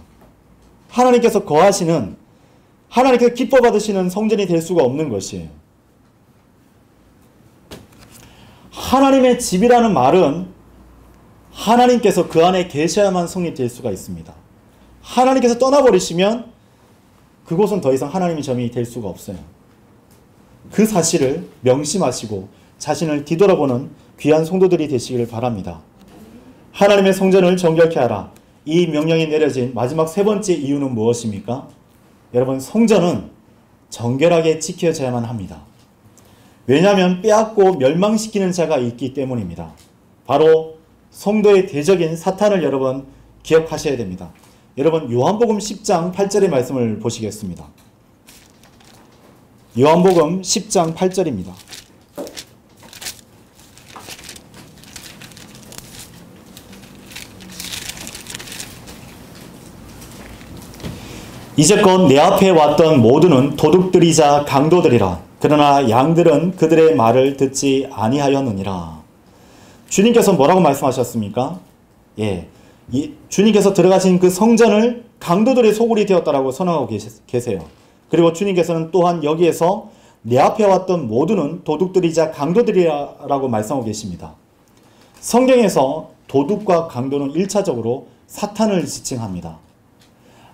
하나님께서 거하시는, 하나님께서 기뻐 받으시는 성전이 될 수가 없는 것이에요. 하나님의 집이라는 말은 하나님께서 그 안에 계셔야만 성립될 수가 있습니다. 하나님께서 떠나버리시면 그곳은 더 이상 하나님의 점이 될 수가 없어요. 그 사실을 명심하시고 자신을 뒤돌아보는 귀한 성도들이 되시기를 바랍니다. 하나님의 성전을 정결케 하라. 이 명령이 내려진 마지막 세 번째 이유는 무엇입니까? 여러분, 성전은 정결하게 지켜져야만 합니다. 왜냐하면 빼앗고 멸망시키는 자가 있기 때문입니다. 바로 성도의 대적인 사탄을 여러분 기억하셔야 됩니다. 여러분, 요한복음 10장 8절의 말씀을 보시겠습니다. 요한복음 10장 8절입니다. 이제껏 내 앞에 왔던 모두는 도둑들이자 강도들이라. 그러나 양들은 그들의 말을 듣지 아니하였느니라. 주님께서 뭐라고 말씀하셨습니까? 주님께서 들어가신 그 성전을 강도들의 소굴이 되었다라고 선언하고 계세요. 그리고 주님께서는 또한 여기에서 내 앞에 왔던 모두는 도둑들이자 강도들이라고 말씀하고 계십니다. 성경에서 도둑과 강도는 1차적으로 사탄을 지칭합니다.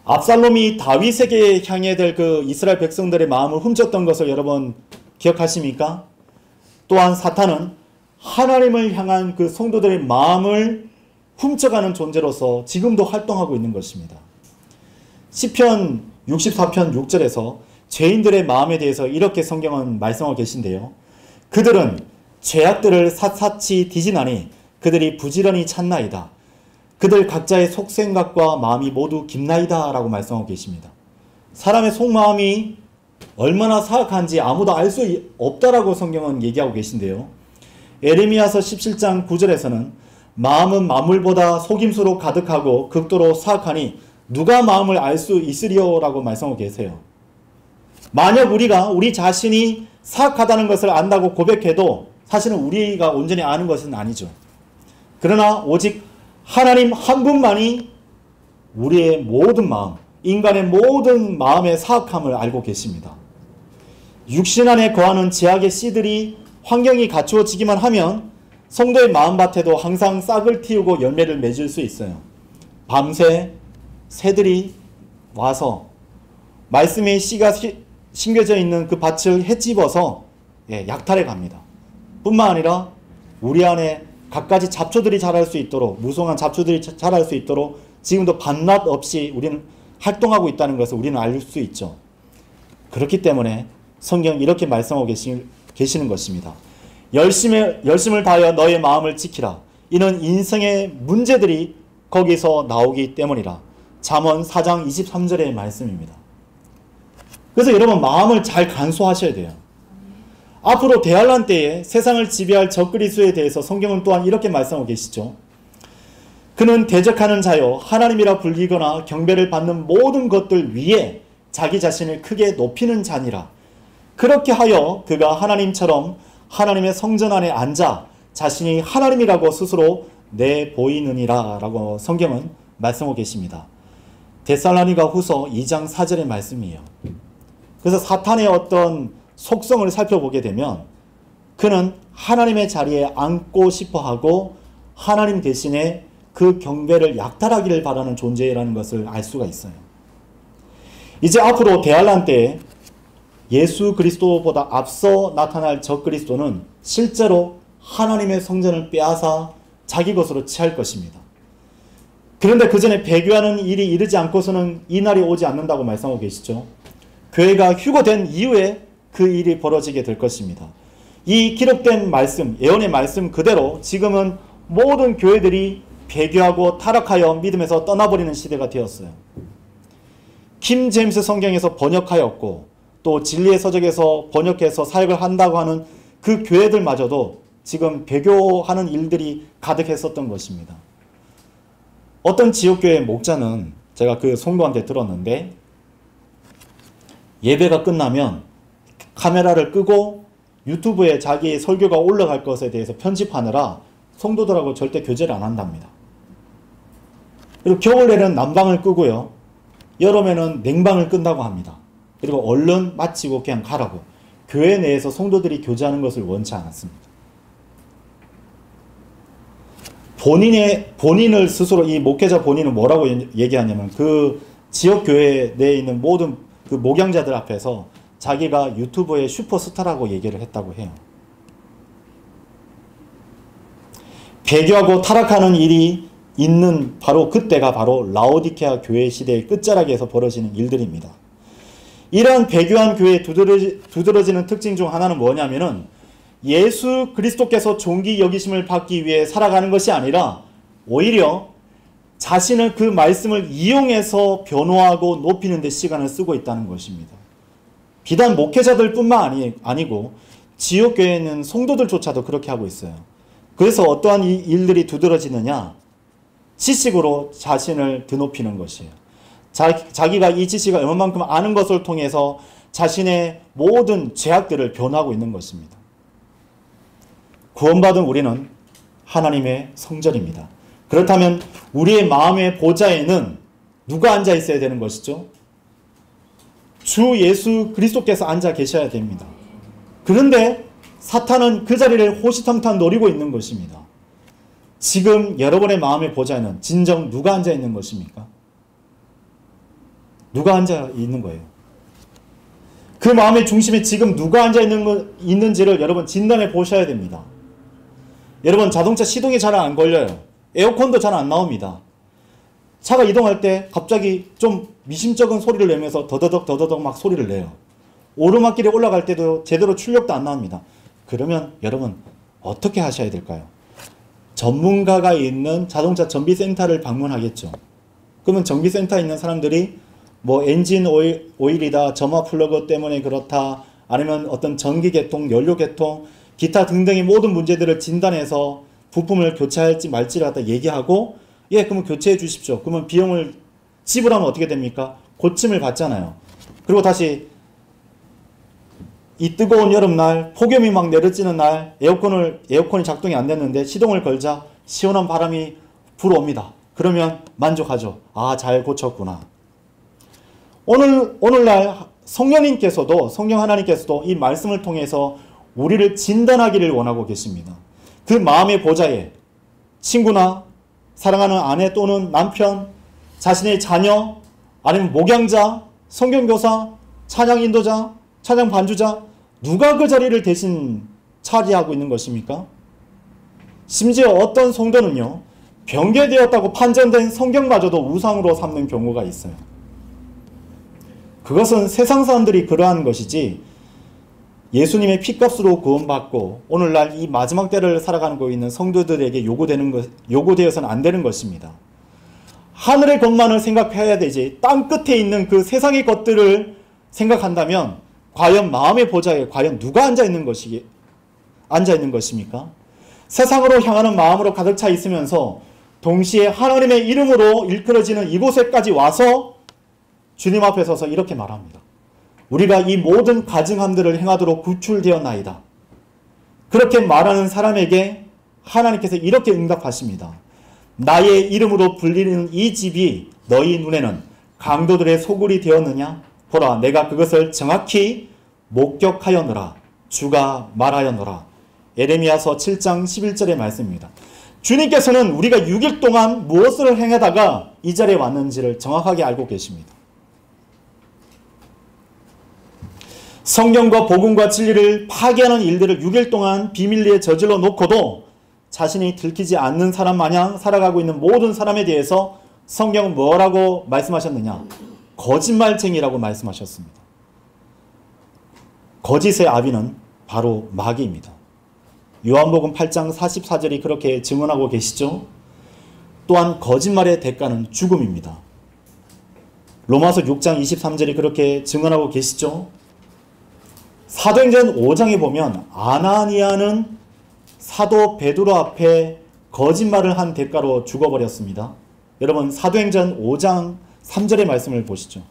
압살롬이 다윗에게 향해 될 그 이스라엘 백성들의 마음을 훔쳤던 것을 여러분 기억하십니까? 또한 사탄은 하나님을 향한 그 성도들의 마음을 훔쳐가는 존재로서 지금도 활동하고 있는 것입니다. 시편 64편 6절에서 죄인들의 마음에 대해서 이렇게 성경은 말씀하고 계신데요. 그들은 죄악들을 샅샅이 뒤지나니 그들이 부지런히 찾나이다. 그들 각자의 속생각과 마음이 모두 깊나이다 라고 말씀하고 계십니다. 사람의 속마음이 얼마나 사악한지 아무도 알 수 없다라고 성경은 얘기하고 계신데요. 에레미야서 17장 9절에서는 마음은 만물보다 속임수로 가득하고 극도로 사악하니 누가 마음을 알 수 있으리요 라고 말씀하고 계세요. 만약 우리가 우리 자신이 사악하다는 것을 안다고 고백해도 사실은 우리가 온전히 아는 것은 아니죠. 그러나 오직 하나님 한 분만이 우리의 모든 마음, 인간의 모든 마음의 사악함을 알고 계십니다. 육신 안에 거하는 죄악의 씨들이 환경이 갖추어지기만 하면 성도의 마음밭에도 항상 싹을 틔우고 열매를 맺을 수 있어요. 밤새 새들이 와서 말씀의 씨가 심겨져 있는 그 밭을 헤집어서 약탈해 갑니다. 뿐만 아니라 우리 안에 갖가지 잡초들이 자랄 수 있도록, 무성한 잡초들이 자랄 수 있도록 지금도 밤낮 없이 우리는 활동하고 있다는 것을 우리는 알 수 있죠. 그렇기 때문에 성경 이렇게 말씀하고 계시는 것입니다. 열심을 다하여 너의 마음을 지키라. 이는 인생의 문제들이 거기서 나오기 때문이라. 잠언 4장 23절의 말씀입니다. 그래서 여러분, 마음을 잘 간수하셔야 돼요. 앞으로 대환란 때에 세상을 지배할 적그리스도에 대해서 성경은 또한 이렇게 말씀하고 계시죠. 그는 대적하는 자요 하나님이라 불리거나 경배를 받는 모든 것들 위에 자기 자신을 크게 높이는 자니라. 그렇게 하여 그가 하나님처럼 하나님의 성전 안에 앉아 자신이 하나님이라고 스스로 내보이느니라 라고 성경은 말씀하고 계십니다. 데살로니가 후서 2장 4절의 말씀이에요. 그래서 사탄의 어떤 속성을 살펴보게 되면 그는 하나님의 자리에 앉고 싶어하고 하나님 대신에 그 경배를 약탈하기를 바라는 존재라는 것을 알 수가 있어요. 이제 앞으로 대환란 때에 예수 그리스도보다 앞서 나타날 적그리스도는 실제로 하나님의 성전을 빼앗아 자기 것으로 취할 것입니다. 그런데 그 전에 배교하는 일이 이르지 않고서는 이 날이 오지 않는다고 말씀하고 계시죠. 교회가 휴거된 이후에 그 일이 벌어지게 될 것입니다. 이 기록된 말씀, 예언의 말씀 그대로 지금은 모든 교회들이 배교하고 타락하여 믿음에서 떠나버리는 시대가 되었어요. 킴 제임스 성경에서 번역하였고 또 진리의 서적에서 번역해서 사역을 한다고 하는 그 교회들마저도 지금 배교하는 일들이 가득했었던 것입니다. 어떤 지역교회 목자는 제가 그 성도한테 들었는데 예배가 끝나면 카메라를 끄고 유튜브에 자기 설교가 올라갈 것에 대해서 편집하느라 성도들하고 절대 교제를 안 한답니다. 그리고 겨울에는 난방을 끄고요. 여름에는 냉방을 끈다고 합니다. 그리고 얼른 마치고 그냥 가라고. 교회 내에서 성도들이 교제하는 것을 원치 않았습니다. 본인을 스스로 이 목회자 본인은 뭐라고 얘기하냐면 그 지역 교회 내에 있는 모든 그 목양자들 앞에서 자기가 유튜브의 슈퍼스타라고 얘기를 했다고 해요. 배교하고 타락하는 일이 있는 바로 그때가 바로 라오디케아 교회 시대의 끝자락에서 벌어지는 일들입니다. 이러한 배교한 교회에 두드러지는 특징 중 하나는 뭐냐면은 예수 그리스도께서 존귀 여기심을 받기 위해 살아가는 것이 아니라 오히려 자신은 그 말씀을 이용해서 변호하고 높이는 데 시간을 쓰고 있다는 것입니다. 비단 목회자들 뿐만 아니고 지역교회에 있는 성도들조차도 그렇게 하고 있어요. 그래서 어떠한 일들이 두드러지느냐? 지식으로 자신을 드높이는 것이에요. 자기가 이 지식을 얼마만큼 아는 것을 통해서 자신의 모든 죄악들을 변호하고 있는 것입니다. 구원받은 우리는 하나님의 성전입니다. 그렇다면 우리의 마음의 보좌에는 누가 앉아 있어야 되는 것이죠? 주 예수 그리스도께서 앉아 계셔야 됩니다. 그런데 사탄은 그 자리를 호시탐탐 노리고 있는 것입니다. 지금 여러분의 마음의 보좌에는 진정 누가 앉아 있는 것입니까? 누가 앉아 있는 거예요? 그 마음의 중심에 지금 누가 앉아 있는지를 여러분 진단해 보셔야 됩니다. 여러분 자동차 시동이 잘 안 걸려요. 에어컨도 잘 안 나옵니다. 차가 이동할 때 갑자기 좀 미심쩍은 소리를 내면서 더더덕 막 소리를 내요. 오르막길에 올라갈 때도 제대로 출력도 안 나옵니다. 그러면 여러분 어떻게 하셔야 될까요? 전문가가 있는 자동차 정비센터를 방문하겠죠. 그러면 정비센터에 있는 사람들이 뭐 엔진 오일이다, 점화 플러그 때문에 그렇다, 아니면 어떤 전기 개통, 연료 개통, 기타 등등의 모든 문제들을 진단해서 부품을 교체할지 말지를 갖다 얘기하고 예, 그러면 교체해 주십시오. 그러면 비용을 지불하면 어떻게 됩니까? 고침을 받잖아요. 그리고 다시 이 뜨거운 여름날 폭염이 막 내려지는 날 에어컨이 작동이 안 됐는데 시동을 걸자 시원한 바람이 불어옵니다. 그러면 만족하죠. 아, 잘 고쳤구나. 오늘날 성령 하나님께서도 이 말씀을 통해서 우리를 진단하기를 원하고 계십니다. 그 마음의 보좌에 친구나 사랑하는 아내 또는 남편, 자신의 자녀, 아니면 목양자, 성경교사, 찬양 인도자, 찬양 반주자, 누가 그 자리를 대신 차지하고 있는 것입니까? 심지어 어떤 성도는요, 변개되었다고 판정된 성경마저도 우상으로 삼는 경우가 있어요. 그것은 세상 사람들이 그러한 것이지 예수님의 피값으로 구원받고 오늘날 이 마지막 때를 살아가고 있는 성도들에게 요구되어서는 안 되는 것입니다. 하늘의 것만을 생각해야 되지 땅 끝에 있는 그 세상의 것들을 생각한다면 과연 마음의 보좌에 과연 누가 앉아 있는 것입니까? 세상으로 향하는 마음으로 가득 차 있으면서 동시에 하나님의 이름으로 일컬어지는 이곳에까지 와서 주님 앞에 서서 이렇게 말합니다. 우리가 이 모든 가증함들을 행하도록 구출되었나이다. 그렇게 말하는 사람에게 하나님께서 이렇게 응답하십니다. 나의 이름으로 불리는 이 집이 너희 눈에는 강도들의 소굴이 되었느냐? 보라, 내가 그것을 정확히 목격하였노라. 주가 말하였노라. 에레미야서 7장 11절의 말씀입니다. 주님께서는 우리가 6일 동안 무엇을 행하다가 이 자리에 왔는지를 정확하게 알고 계십니다. 성경과 복음과 진리를 파괴하는 일들을 6일 동안 비밀리에 저질러 놓고도 자신이 들키지 않는 사람 마냥 살아가고 있는 모든 사람에 대해서 성경은 뭐라고 말씀하셨느냐? 거짓말쟁이라고 말씀하셨습니다. 거짓의 아비는 바로 마귀입니다. 요한복음 8장 44절이 그렇게 증언하고 계시죠? 또한 거짓말의 대가는 죽음입니다. 로마서 6장 23절이 그렇게 증언하고 계시죠? 사도행전 5장에 보면 아나니아는 사도 베드로 앞에 거짓말을 한 대가로 죽어버렸습니다. 여러분 사도행전 5장 3절의 말씀을 보시죠.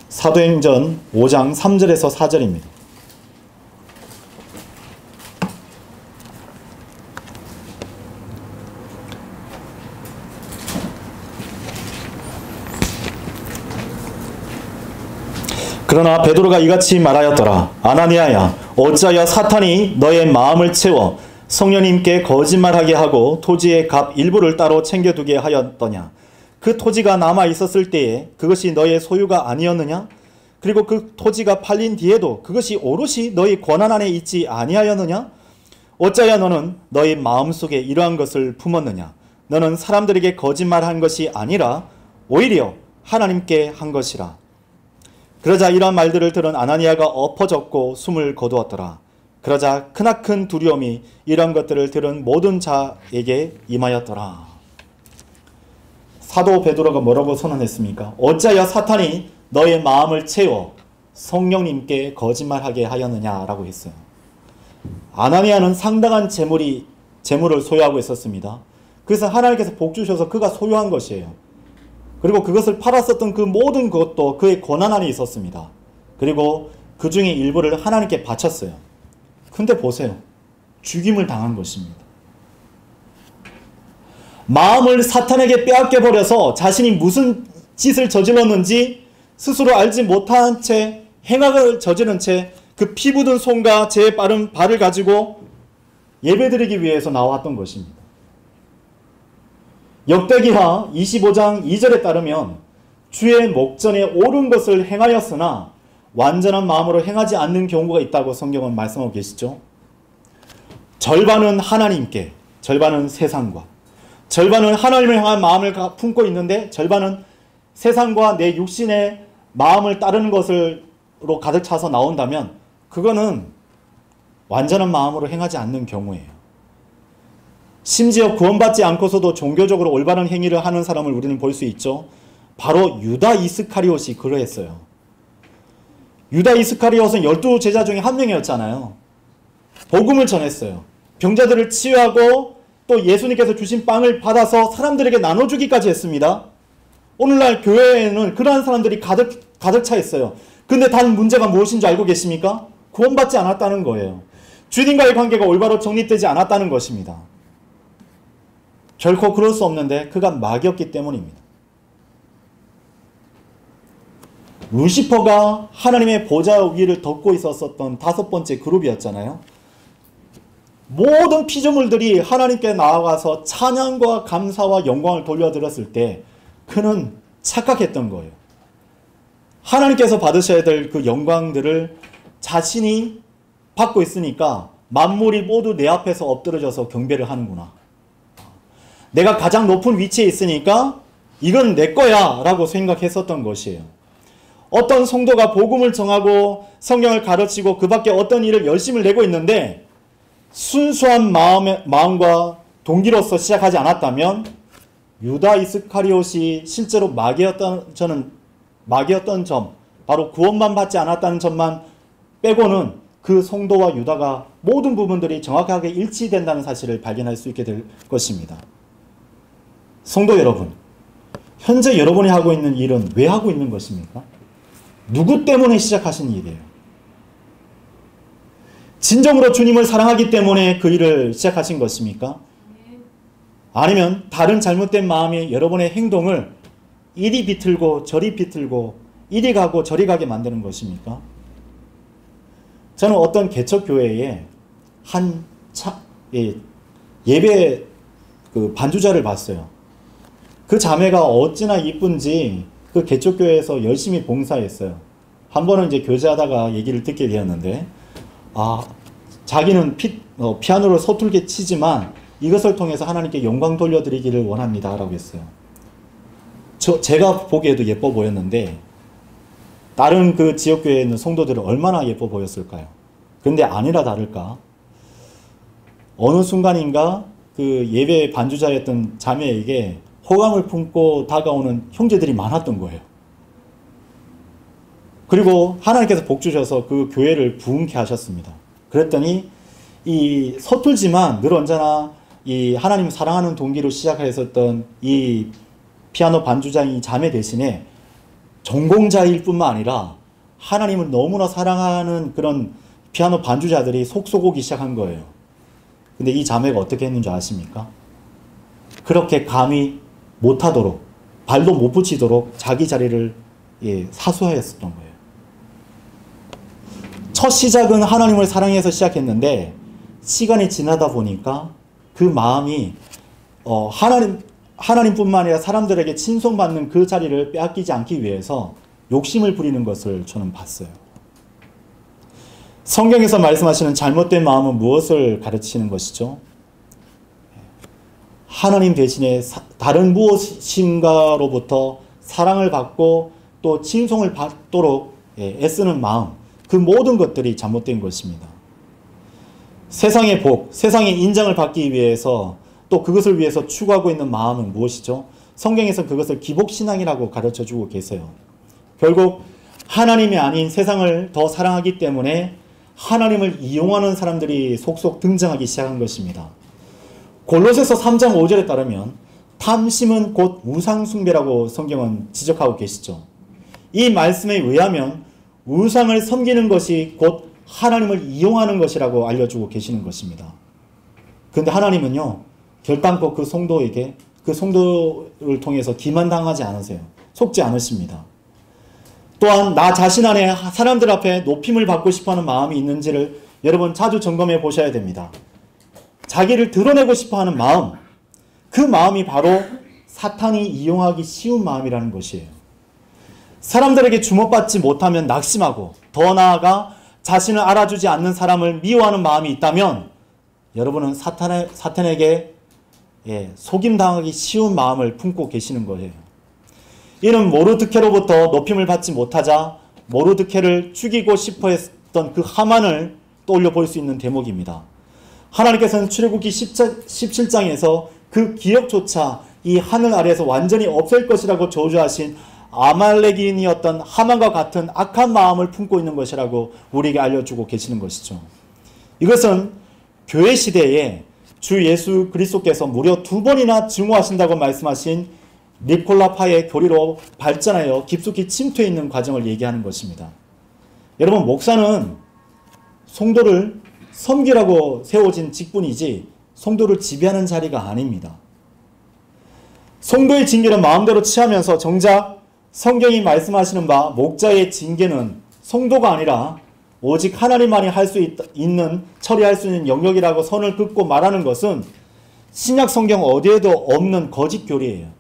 사도행전 5장 3절에서 4절입니다. 그러나 베드로가 이같이 말하였더라. 아나니아야, 어찌하여 사탄이 너의 마음을 채워 성령님께 거짓말하게 하고 토지의 값 일부를 따로 챙겨두게 하였더냐? 그 토지가 남아 있었을 때에 그것이 너의 소유가 아니었느냐? 그리고 그 토지가 팔린 뒤에도 그것이 오롯이 너의 권한 안에 있지 아니하였느냐? 어찌하여 너는 너의 마음속에 이러한 것을 품었느냐? 너는 사람들에게 거짓말한 것이 아니라 오히려 하나님께 한 것이라. 그러자 이러한 말들을 들은 아나니아가 엎어졌고 숨을 거두었더라. 그러자 크나큰 두려움이 이런 것들을 들은 모든 자에게 임하였더라. 사도 베드로가 뭐라고 선언했습니까? 어찌하여 사탄이 너의 마음을 채워 성령님께 거짓말하게 하였느냐라고 했어요. 아나니아는 상당한 재물을 소유하고 있었습니다. 그래서 하나님께서 복 주셔서 그가 소유한 것이에요. 그리고 그것을 팔았었던 그 모든 것도 그의 권한 안에 있었습니다. 그리고 그 중에 일부를 하나님께 바쳤어요. 근데 보세요. 죽임을 당한 것입니다. 마음을 사탄에게 빼앗겨버려서 자신이 무슨 짓을 저질렀는지 스스로 알지 못한 채 행악을 저지른 채 그 피 묻은 손과 제 빠른 발을 가지고 예배드리기 위해서 나왔던 것입니다. 역대기하 25장 2절에 따르면 주의 목전에 옳은 것을 행하였으나 완전한 마음으로 행하지 않는 경우가 있다고 성경은 말씀하고 계시죠. 절반은 하나님께, 절반은 세상과, 절반은 하나님을 향한 마음을 품고 있는데 절반은 세상과 내 육신의 마음을 따르는 것으로 가득 차서 나온다면 그거는 완전한 마음으로 행하지 않는 경우예요. 심지어 구원받지 않고서도 종교적으로 올바른 행위를 하는 사람을 우리는 볼 수 있죠. 바로 유다 이스카리옷이 그러했어요. 유다 이스카리옷은 12제자 중에 한 명이었잖아요. 복음을 전했어요. 병자들을 치유하고 또 예수님께서 주신 빵을 받아서 사람들에게 나눠주기까지 했습니다. 오늘날 교회에는 그러한 사람들이 가득 차 있어요. 근데 단 문제가 무엇인 줄 알고 계십니까? 구원받지 않았다는 거예요. 주님과의 관계가 올바로 정립되지 않았다는 것입니다. 결코 그럴 수 없는데 그가 마귀였기 때문입니다. 루시퍼가 하나님의 보좌 위를 덮고 있었던 5번째 그룹이었잖아요. 모든 피조물들이 하나님께 나아가서 찬양과 감사와 영광을 돌려드렸을 때 그는 착각했던 거예요. 하나님께서 받으셔야 될 그 영광들을 자신이 받고 있으니까 만물이 모두 내 앞에서 엎드려져서 경배를 하는구나. 내가 가장 높은 위치에 있으니까 이건 내 거야 라고 생각했었던 것이에요. 어떤 성도가 복음을 정하고 성경을 가르치고 그 밖에 어떤 일을 열심을 내고 있는데 순수한 마음과 동기로서 시작하지 않았다면 유다 이스카리옷이 실제로 마귀였던 점, 바로 구원만 받지 않았다는 점만 빼고는 그 성도와 유다가 모든 부분들이 정확하게 일치된다는 사실을 발견할 수 있게 될 것입니다. 성도 여러분, 현재 여러분이 하고 있는 일은 왜 하고 있는 것입니까? 누구 때문에 시작하신 일이에요? 진정으로 주님을 사랑하기 때문에 그 일을 시작하신 것입니까? 아니면 다른 잘못된 마음이 여러분의 행동을 이리 비틀고 저리 비틀고 이리 가고 저리 가게 만드는 것입니까? 저는 어떤 개척교회에 예배 그 반주자를 봤어요. 그 자매가 어찌나 이쁜지 그 개척교회에서 열심히 봉사했어요. 한 번은 이제 교제하다가 얘기를 듣게 되었는데, 자기는 피아노를 서툴게 치지만 이것을 통해서 하나님께 영광 돌려드리기를 원합니다 라고 했어요. 제가 보기에도 예뻐 보였는데 다른 그 지역교회에 있는 성도들은 얼마나 예뻐 보였을까요? 근데 아니라 다를까 어느 순간인가 그 예배 반주자였던 자매에게 호감을 품고 다가오는 형제들이 많았던 거예요. 그리고 하나님께서 복 주셔서 그 교회를 부흥케 하셨습니다. 그랬더니 이 서툴지만 늘 언제나 이 하나님 사랑하는 동기로 시작했었던 이 피아노 반주자인 자매 대신에 전공자일 뿐만 아니라 하나님을 너무나 사랑하는 그런 피아노 반주자들이 속속 오기 시작한 거예요. 근데 이 자매가 어떻게 했는지 아십니까? 그렇게 감히 못하도록 발도 못 붙이도록 자기 자리를 사수하였었던 거예요. 첫 시작은 하나님을 사랑해서 시작했는데 시간이 지나다 보니까 그 마음이 하나님뿐만 아니라 사람들에게 칭송받는 그 자리를 빼앗기지 않기 위해서 욕심을 부리는 것을 저는 봤어요. 성경에서 말씀하시는 잘못된 마음은 무엇을 가르치는 것이죠? 하나님 대신에 다른 무엇인가로부터 사랑을 받고 또 칭송을 받도록 애쓰는 마음, 그 모든 것들이 잘못된 것입니다. 세상의 복, 세상의 인정을 받기 위해서 또 그것을 위해서 추구하고 있는 마음은 무엇이죠? 성경에서 그것을 기복신앙이라고 가르쳐주고 계세요. 결국 하나님이 아닌 세상을 더 사랑하기 때문에 하나님을 이용하는 사람들이 속속 등장하기 시작한 것입니다. 골로새서 3장 5절에 따르면 탐심은 곧 우상숭배라고 성경은 지적하고 계시죠. 이 말씀에 의하면 우상을 섬기는 것이 곧 하나님을 이용하는 것이라고 알려주고 계시는 것입니다. 그런데 하나님은요, 결단코 그 성도에게, 그 성도를 통해서 기만당하지 않으세요. 속지 않으십니다. 또한 나 자신 안에 사람들 앞에 높임을 받고 싶어하는 마음이 있는지를 여러분 자주 점검해 보셔야 됩니다. 자기를 드러내고 싶어하는 마음, 그 마음이 바로 사탄이 이용하기 쉬운 마음이라는 것이에요. 사람들에게 주목받지 못하면 낙심하고 더 나아가 자신을 알아주지 않는 사람을 미워하는 마음이 있다면 여러분은 사탄에게 속임당하기 쉬운 마음을 품고 계시는 거예요. 이는 모르드케로부터 높임을 받지 못하자 모르드케를 죽이고 싶어 했던 그 하만을 떠올려 볼 수 있는 대목입니다. 하나님께서는 출애굽기 17장에서 그 기억조차 이 하늘 아래에서 완전히 없앨 것이라고 저주하신 아말렉인이었던 하만과 같은 악한 마음을 품고 있는 것이라고 우리에게 알려주고 계시는 것이죠. 이것은 교회 시대에 주 예수 그리스도께서 무려 2번이나 증오하신다고 말씀하신 니콜라파의 교리로 발전하여 깊숙이 침투해 있는 과정을 얘기하는 것입니다. 여러분, 목사는 성도를 섬기라고 세워진 직분이지 성도를 지배하는 자리가 아닙니다. 성도의 징계는 마음대로 취하면서 정작 성경이 말씀하시는 바 목자의 징계는 성도가 아니라 오직 하나님만이 할 수 있는, 처리할 수 있는 영역이라고 선을 긋고 말하는 것은 신약 성경 어디에도 없는 거짓 교리예요.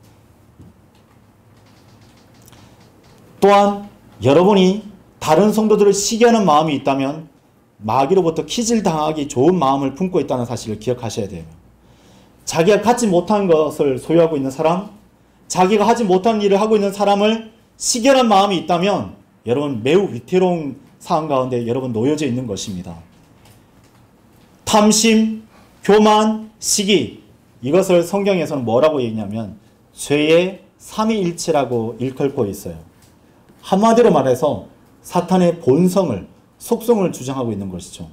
또한 여러분이 다른 성도들을 시기하는 마음이 있다면 마귀로부터 키질당하기 좋은 마음을 품고 있다는 사실을 기억하셔야 돼요. 자기가 갖지 못한 것을 소유하고 있는 사람, 자기가 하지 못한 일을 하고 있는 사람을 시기하는 마음이 있다면 여러분 매우 위태로운 상황 가운데 여러분 놓여져 있는 것입니다. 탐심, 교만, 시기, 이것을 성경에서는 뭐라고 얘기냐면 죄의 삼위일체라고 일컬고 있어요. 한마디로 말해서 사탄의 본성을, 속성을 주장하고 있는 것이죠.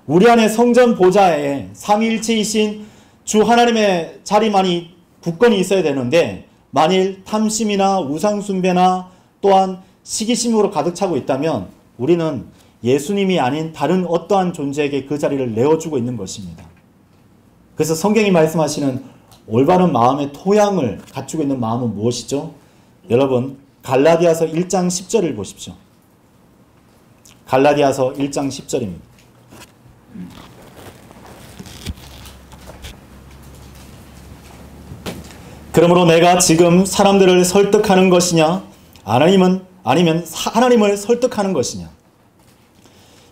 우리 안에 성전 보좌에 삼위일체이신 주 하나님의 자리만이 굳건히 있어야 되는데 만일 탐심이나 우상숭배나 또한 시기심으로 가득 차고 있다면 우리는 예수님이 아닌 다른 어떠한 존재에게 그 자리를 내어주고 있는 것입니다. 그래서 성경이 말씀하시는 올바른 마음의 토양을 갖추고 있는 마음은 무엇이죠? 여러분, 갈라디아서 1장 10절을 보십시오. 갈라디아서 1장 10절입니다. 그러므로 내가 지금 사람들을 설득하는 것이냐 아니면 하나님을 설득하는 것이냐.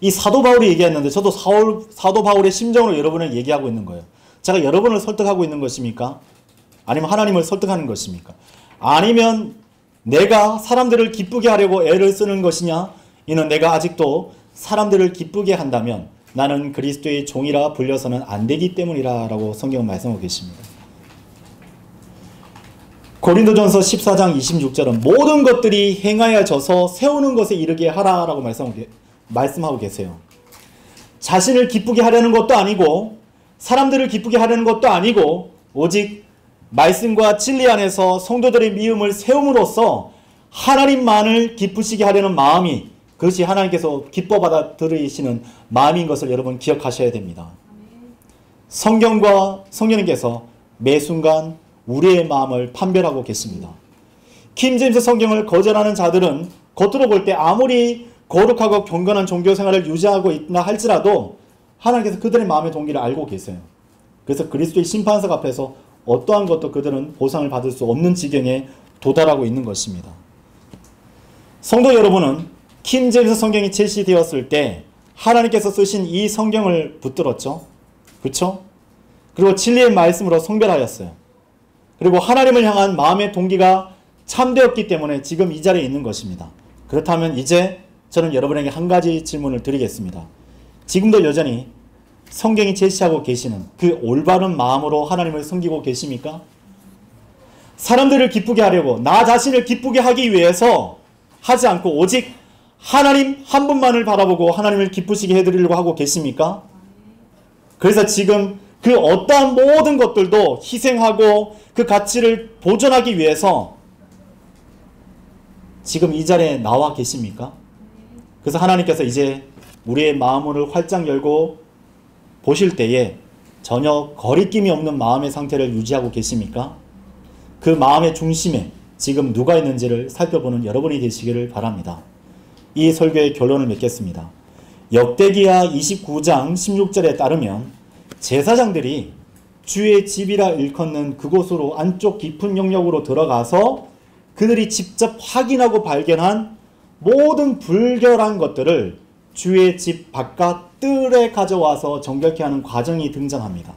이 사도 바울이 얘기했는데 저도 사도 바울의 심정으로 여러분을 얘기하고 있는 거예요. 제가 여러분을 설득하고 있는 것입니까? 아니면 하나님을 설득하는 것입니까? 아니면 내가 사람들을 기쁘게 하려고 애를 쓰는 것이냐? 이는 내가 아직도 사람들을 기쁘게 한다면 나는 그리스도의 종이라 불려서는 안 되기 때문이라 라고 성경은 말씀하고 계십니다. 고린도전서 14장 26절은 모든 것들이 행하여져서 세우는 것에 이르게 하라라고 말씀하고 계세요. 자신을 기쁘게 하려는 것도 아니고 사람들을 기쁘게 하려는 것도 아니고 오직 말씀과 진리 안에서 성도들의 미움을 세움으로써 하나님만을 기쁘시게 하려는 마음이, 그것이 하나님께서 기뻐 받아들이시는 마음인 것을 여러분 기억하셔야 됩니다. 성경과 성령님께서 매 순간 우리의 마음을 판별하고 계십니다. 킹제임스 성경을 거절하는 자들은 겉으로 볼 때 아무리 거룩하고 경건한 종교 생활을 유지하고 있나 할지라도 하나님께서 그들의 마음의 동기를 알고 계세요. 그래서 그리스도의 심판석 앞에서 어떠한 것도 그들은 보상을 받을 수 없는 지경에 도달하고 있는 것입니다. 성도 여러분은 킹제임스 성경이 제시되었을 때 하나님께서 쓰신 이 성경을 붙들었죠. 그렇죠? 그리고 진리의 말씀으로 성별하였어요. 그리고 하나님을 향한 마음의 동기가 참되었기 때문에 지금 이 자리에 있는 것입니다. 그렇다면 이제 저는 여러분에게 한 가지 질문을 드리겠습니다. 지금도 여전히 성경이 제시하고 계시는 그 올바른 마음으로 하나님을 섬기고 계십니까? 사람들을 기쁘게 하려고 나 자신을 기쁘게 하기 위해서 하지 않고 오직 하나님 한 분만을 바라보고 하나님을 기쁘시게 해드리려고 하고 계십니까? 그래서 지금 그 어떠한 모든 것들도 희생하고 그 가치를 보존하기 위해서 지금 이 자리에 나와 계십니까? 그래서 하나님께서 이제 우리의 마음을 활짝 열고 보실 때에 전혀 거리낌이 없는 마음의 상태를 유지하고 계십니까? 그 마음의 중심에 지금 누가 있는지를 살펴보는 여러분이 되시기를 바랍니다. 이 설교의 결론을 맺겠습니다. 역대기야 29장 16절에 따르면 제사장들이 주의 집이라 일컫는 그곳으로 안쪽 깊은 영역으로 들어가서 그들이 직접 확인하고 발견한 모든 불결한 것들을 주의 집 바깥 뜰에 가져와서 정결케 하는 과정이 등장합니다.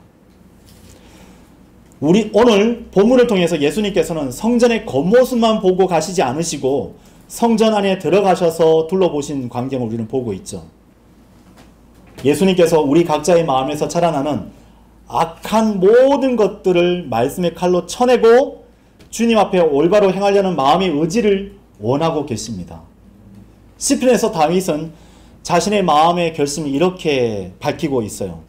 우리 오늘 본문을 통해서 예수님께서는 성전의 겉모습만 보고 가시지 않으시고 성전 안에 들어가셔서 둘러보신 광경을 우리는 보고 있죠. 예수님께서 우리 각자의 마음에서 자라나는 악한 모든 것들을 말씀의 칼로 쳐내고 주님 앞에 올바로 행하려는 마음의 의지를 원하고 계십니다. 시편에서 다윗은 자신의 마음의 결심을 이렇게 밝히고 있어요.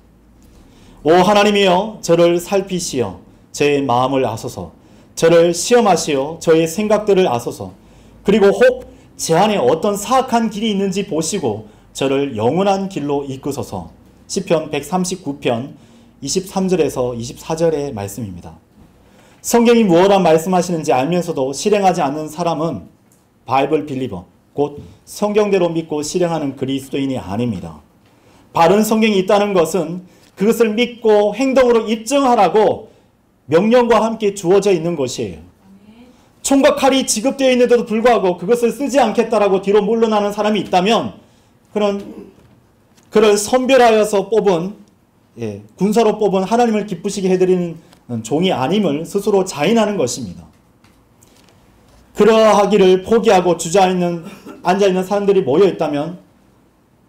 오 하나님이여 저를 살피시어 제 마음을 아소서, 저를 시험하시어 저의 생각들을 아소서, 그리고 혹 제 안에 어떤 사악한 길이 있는지 보시고 저를 영원한 길로 이끄소서. 시편 139편 23절에서 24절의 말씀입니다. 성경이 무엇라 말씀하시는지 알면서도 실행하지 않는 사람은 바이블 빌리버, 곧 성경대로 믿고 실행하는 그리스도인이 아닙니다. 바른 성경이 있다는 것은 그것을 믿고 행동으로 입증하라고 명령과 함께 주어져 있는 것이에요. 총과 칼이 지급되어 있는데도 불구하고 그것을 쓰지 않겠다라고 뒤로 물러나는 사람이 있다면 그를 선별하여서 뽑은 군사로 뽑은 하나님을 기쁘시게 해드리는 종이 아님을 스스로 자인하는 것입니다. 그러하기를 포기하고 앉아있는 사람들이 모여있다면,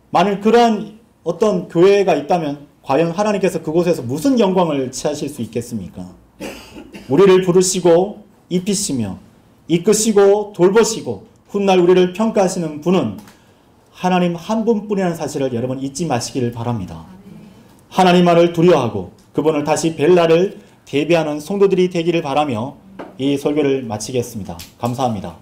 만일 그러한 어떤 교회가 있다면 과연 하나님께서 그곳에서 무슨 영광을 취하실 수 있겠습니까? 우리를 부르시고 입히시며 이끄시고 돌보시고 훗날 우리를 평가하시는 분은 하나님 한 분뿐이라는 사실을 여러분 잊지 마시기를 바랍니다. 하나님만을 두려워하고 그분을 다시 뵐 날을 대비하는 성도들이 되기를 바라며 이 설교를 마치겠습니다. 감사합니다.